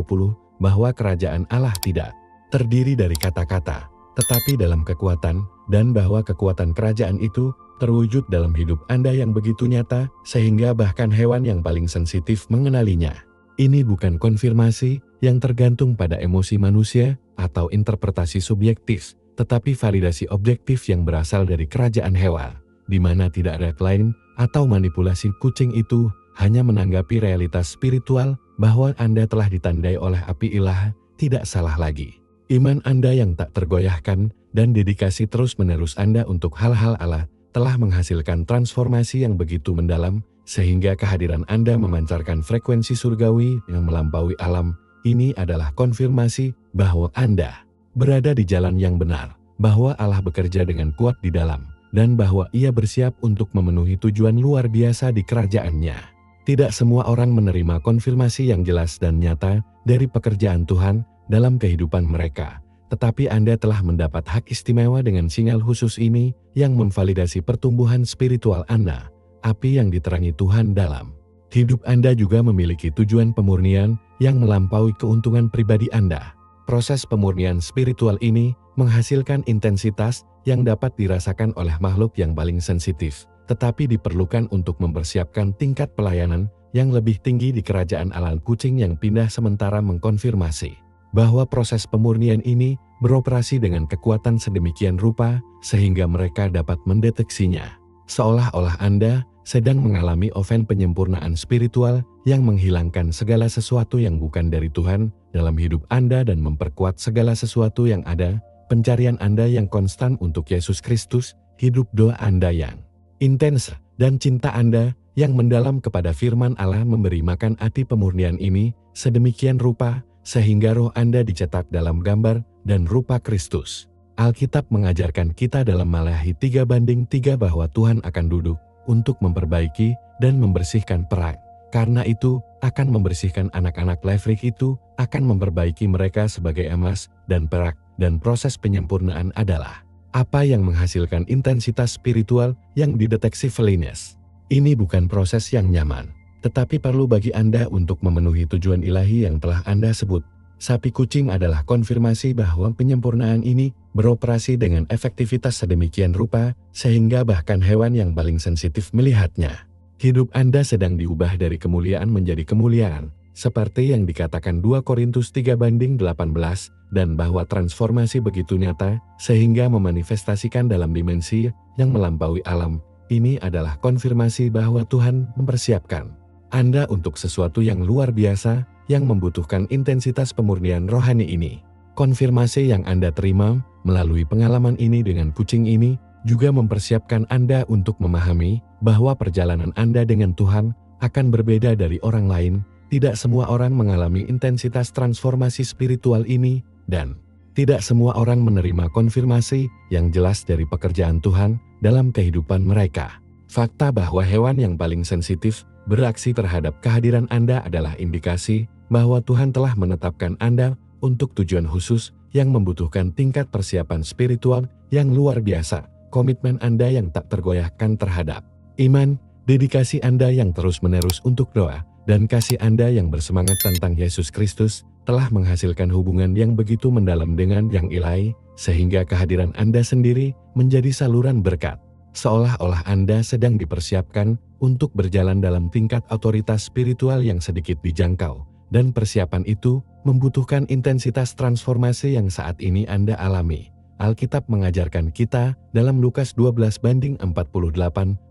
bahwa kerajaan Allah tidak terdiri dari kata-kata, tetapi dalam kekuatan, dan bahwa kekuatan kerajaan itu terwujud dalam hidup Anda yang begitu nyata, sehingga bahkan hewan yang paling sensitif mengenalinya. Ini bukan konfirmasi yang tergantung pada emosi manusia atau interpretasi subjektif, tetapi validasi objektif yang berasal dari kerajaan hewan, di mana tidak ada klaim atau manipulasi. Kucing itu hanya menanggapi realitas spiritual bahwa Anda telah ditandai oleh api ilahi. Tidak salah lagi. Iman Anda yang tak tergoyahkan dan dedikasi terus-menerus Anda untuk hal-hal Allah telah menghasilkan transformasi yang begitu mendalam, sehingga kehadiran Anda memancarkan frekuensi surgawi yang melampaui alam. Ini adalah konfirmasi bahwa Anda berada di jalan yang benar, bahwa Allah bekerja dengan kuat di dalam, dan bahwa Ia bersiap untuk memenuhi tujuan luar biasa di kerajaannya. Tidak semua orang menerima konfirmasi yang jelas dan nyata dari pekerjaan Tuhan dalam kehidupan mereka. Tetapi Anda telah mendapat hak istimewa dengan sinyal khusus ini yang memvalidasi pertumbuhan spiritual Anda, api yang diterangi Tuhan dalam hidup Anda juga memiliki tujuan pemurnian yang melampaui keuntungan pribadi Anda. Proses pemurnian spiritual ini menghasilkan intensitas yang dapat dirasakan oleh makhluk yang paling sensitif, tetapi diperlukan untuk mempersiapkan tingkat pelayanan yang lebih tinggi di kerajaan Allah. Kucing yang pindah sementara mengkonfirmasi bahwa proses pemurnian ini beroperasi dengan kekuatan sedemikian rupa sehingga mereka dapat mendeteksinya. Seolah-olah Anda sedang mengalami oven penyempurnaan spiritual yang menghilangkan segala sesuatu yang bukan dari Tuhan dalam hidup Anda dan memperkuat segala sesuatu yang ada. Pencarian Anda yang konstan untuk Yesus Kristus, hidup doa Anda yang intens, dan cinta Anda yang mendalam kepada firman Allah memberi makan api pemurnian ini sedemikian rupa sehingga roh Anda dicetak dalam gambar dan rupa Kristus. Alkitab mengajarkan kita dalam Maleakhi 3:3 bahwa Tuhan akan duduk untuk memperbaiki dan membersihkan perak. Karena itu, akan membersihkan anak-anak Levi itu, akan memperbaiki mereka sebagai emas dan perak, dan proses penyempurnaan adalah apa yang menghasilkan intensitas spiritual yang dideteksi Felines. Ini bukan proses yang nyaman, tetapi perlu bagi Anda untuk memenuhi tujuan ilahi yang telah Anda sebut. Sapi kucing adalah konfirmasi bahwa penyempurnaan ini beroperasi dengan efektivitas sedemikian rupa, sehingga bahkan hewan yang paling sensitif melihatnya. Hidup Anda sedang diubah dari kemuliaan menjadi kemuliaan, seperti yang dikatakan 2 Korintus 3:18, dan bahwa transformasi begitu nyata, sehingga memanifestasikan dalam dimensi yang melampaui alam. Ini adalah konfirmasi bahwa Tuhan mempersiapkan Anda untuk sesuatu yang luar biasa, yang membutuhkan intensitas pemurnian rohani ini. Konfirmasi yang Anda terima melalui pengalaman ini dengan kucing ini juga mempersiapkan Anda untuk memahami bahwa perjalanan Anda dengan Tuhan akan berbeda dari orang lain. Tidak semua orang mengalami intensitas transformasi spiritual ini, dan tidak semua orang menerima konfirmasi yang jelas dari pekerjaan Tuhan dalam kehidupan mereka. Fakta bahwa hewan yang paling sensitif bereaksi terhadap kehadiran Anda adalah indikasi bahwa Tuhan telah menetapkan Anda untuk tujuan khusus yang membutuhkan tingkat persiapan spiritual yang luar biasa, komitmen Anda yang tak tergoyahkan terhadap iman, dedikasi Anda yang terus-menerus untuk doa, dan kasih Anda yang bersemangat tentang Yesus Kristus telah menghasilkan hubungan yang begitu mendalam dengan yang ilahi, sehingga kehadiran Anda sendiri menjadi saluran berkat. Seolah-olah Anda sedang dipersiapkan untuk berjalan dalam tingkat otoritas spiritual yang sedikit dijangkau, dan persiapan itu membutuhkan intensitas transformasi yang saat ini Anda alami. Alkitab mengajarkan kita dalam Lukas 12:48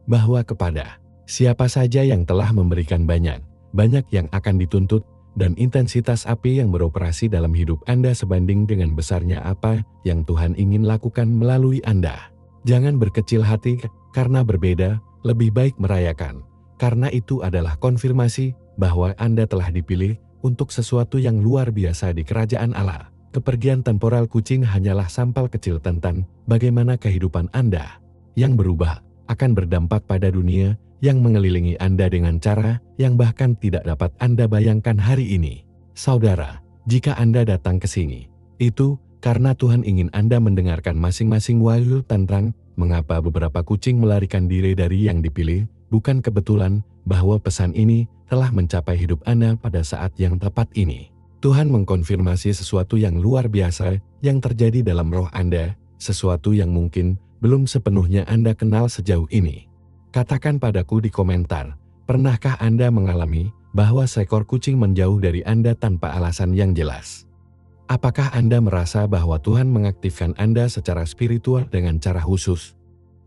bahwa kepada siapa saja yang telah memberikan banyak yang akan dituntut, dan intensitas api yang beroperasi dalam hidup Anda sebanding dengan besarnya apa yang Tuhan ingin lakukan melalui Anda. Jangan berkecil hati karena berbeda, lebih baik merayakan, karena itu adalah konfirmasi bahwa Anda telah dipilih untuk sesuatu yang luar biasa di kerajaan Allah. Kepergian temporal kucing hanyalah sampel kecil tentang bagaimana kehidupan Anda yang berubah akan berdampak pada dunia yang mengelilingi Anda dengan cara yang bahkan tidak dapat Anda bayangkan hari ini. Saudara, jika Anda datang ke sini, itu karena Tuhan ingin Anda mendengarkan masing-masing wahyu tentang mengapa beberapa kucing melarikan diri dari yang dipilih. Bukan kebetulan bahwa pesan ini telah mencapai hidup Anda pada saat yang tepat ini. Tuhan mengkonfirmasi sesuatu yang luar biasa yang terjadi dalam roh Anda, sesuatu yang mungkin belum sepenuhnya Anda kenal sejauh ini. Katakan padaku di komentar, pernahkah Anda mengalami bahwa seekor kucing menjauh dari Anda tanpa alasan yang jelas? Apakah Anda merasa bahwa Tuhan mengaktifkan Anda secara spiritual dengan cara khusus?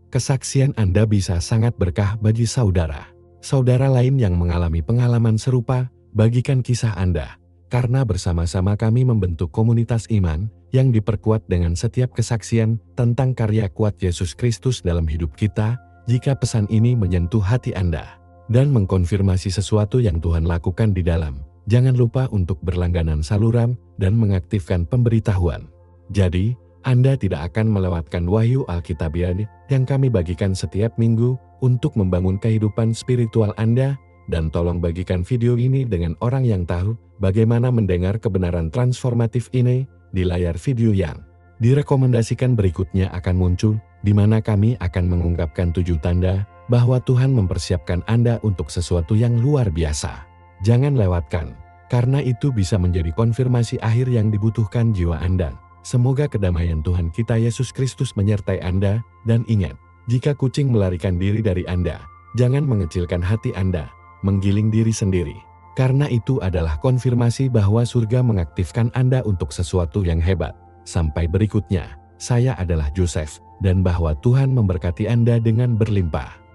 Kesaksian Anda bisa sangat berkah bagi saudara. Saudara lain yang mengalami pengalaman serupa, bagikan kisah Anda, karena bersama-sama kami membentuk komunitas iman yang diperkuat dengan setiap kesaksian tentang karya kuat Yesus Kristus dalam hidup kita. Jika pesan ini menyentuh hati Anda dan mengkonfirmasi sesuatu yang Tuhan lakukan di dalam, jangan lupa untuk berlangganan saluran dan mengaktifkan pemberitahuan. Jadi, Anda tidak akan melewatkan wahyu Alkitabiah yang kami bagikan setiap minggu untuk membangun kehidupan spiritual Anda, dan tolong bagikan video ini dengan orang yang tahu bagaimana mendengar kebenaran transformatif ini di layar video yang direkomendasikan berikutnya akan muncul, di mana kami akan mengungkapkan 7 tanda bahwa Tuhan mempersiapkan Anda untuk sesuatu yang luar biasa. Jangan lewatkan, karena itu bisa menjadi konfirmasi akhir yang dibutuhkan jiwa Anda. Semoga kedamaian Tuhan kita Yesus Kristus menyertai Anda, dan ingat, jika kucing melarikan diri dari Anda, jangan mengecilkan hati Anda, menggiling diri sendiri. Karena itu adalah konfirmasi bahwa surga mengaktifkan Anda untuk sesuatu yang hebat. Sampai berikutnya, saya adalah Joseph, dan bahwa Tuhan memberkati Anda dengan berlimpah.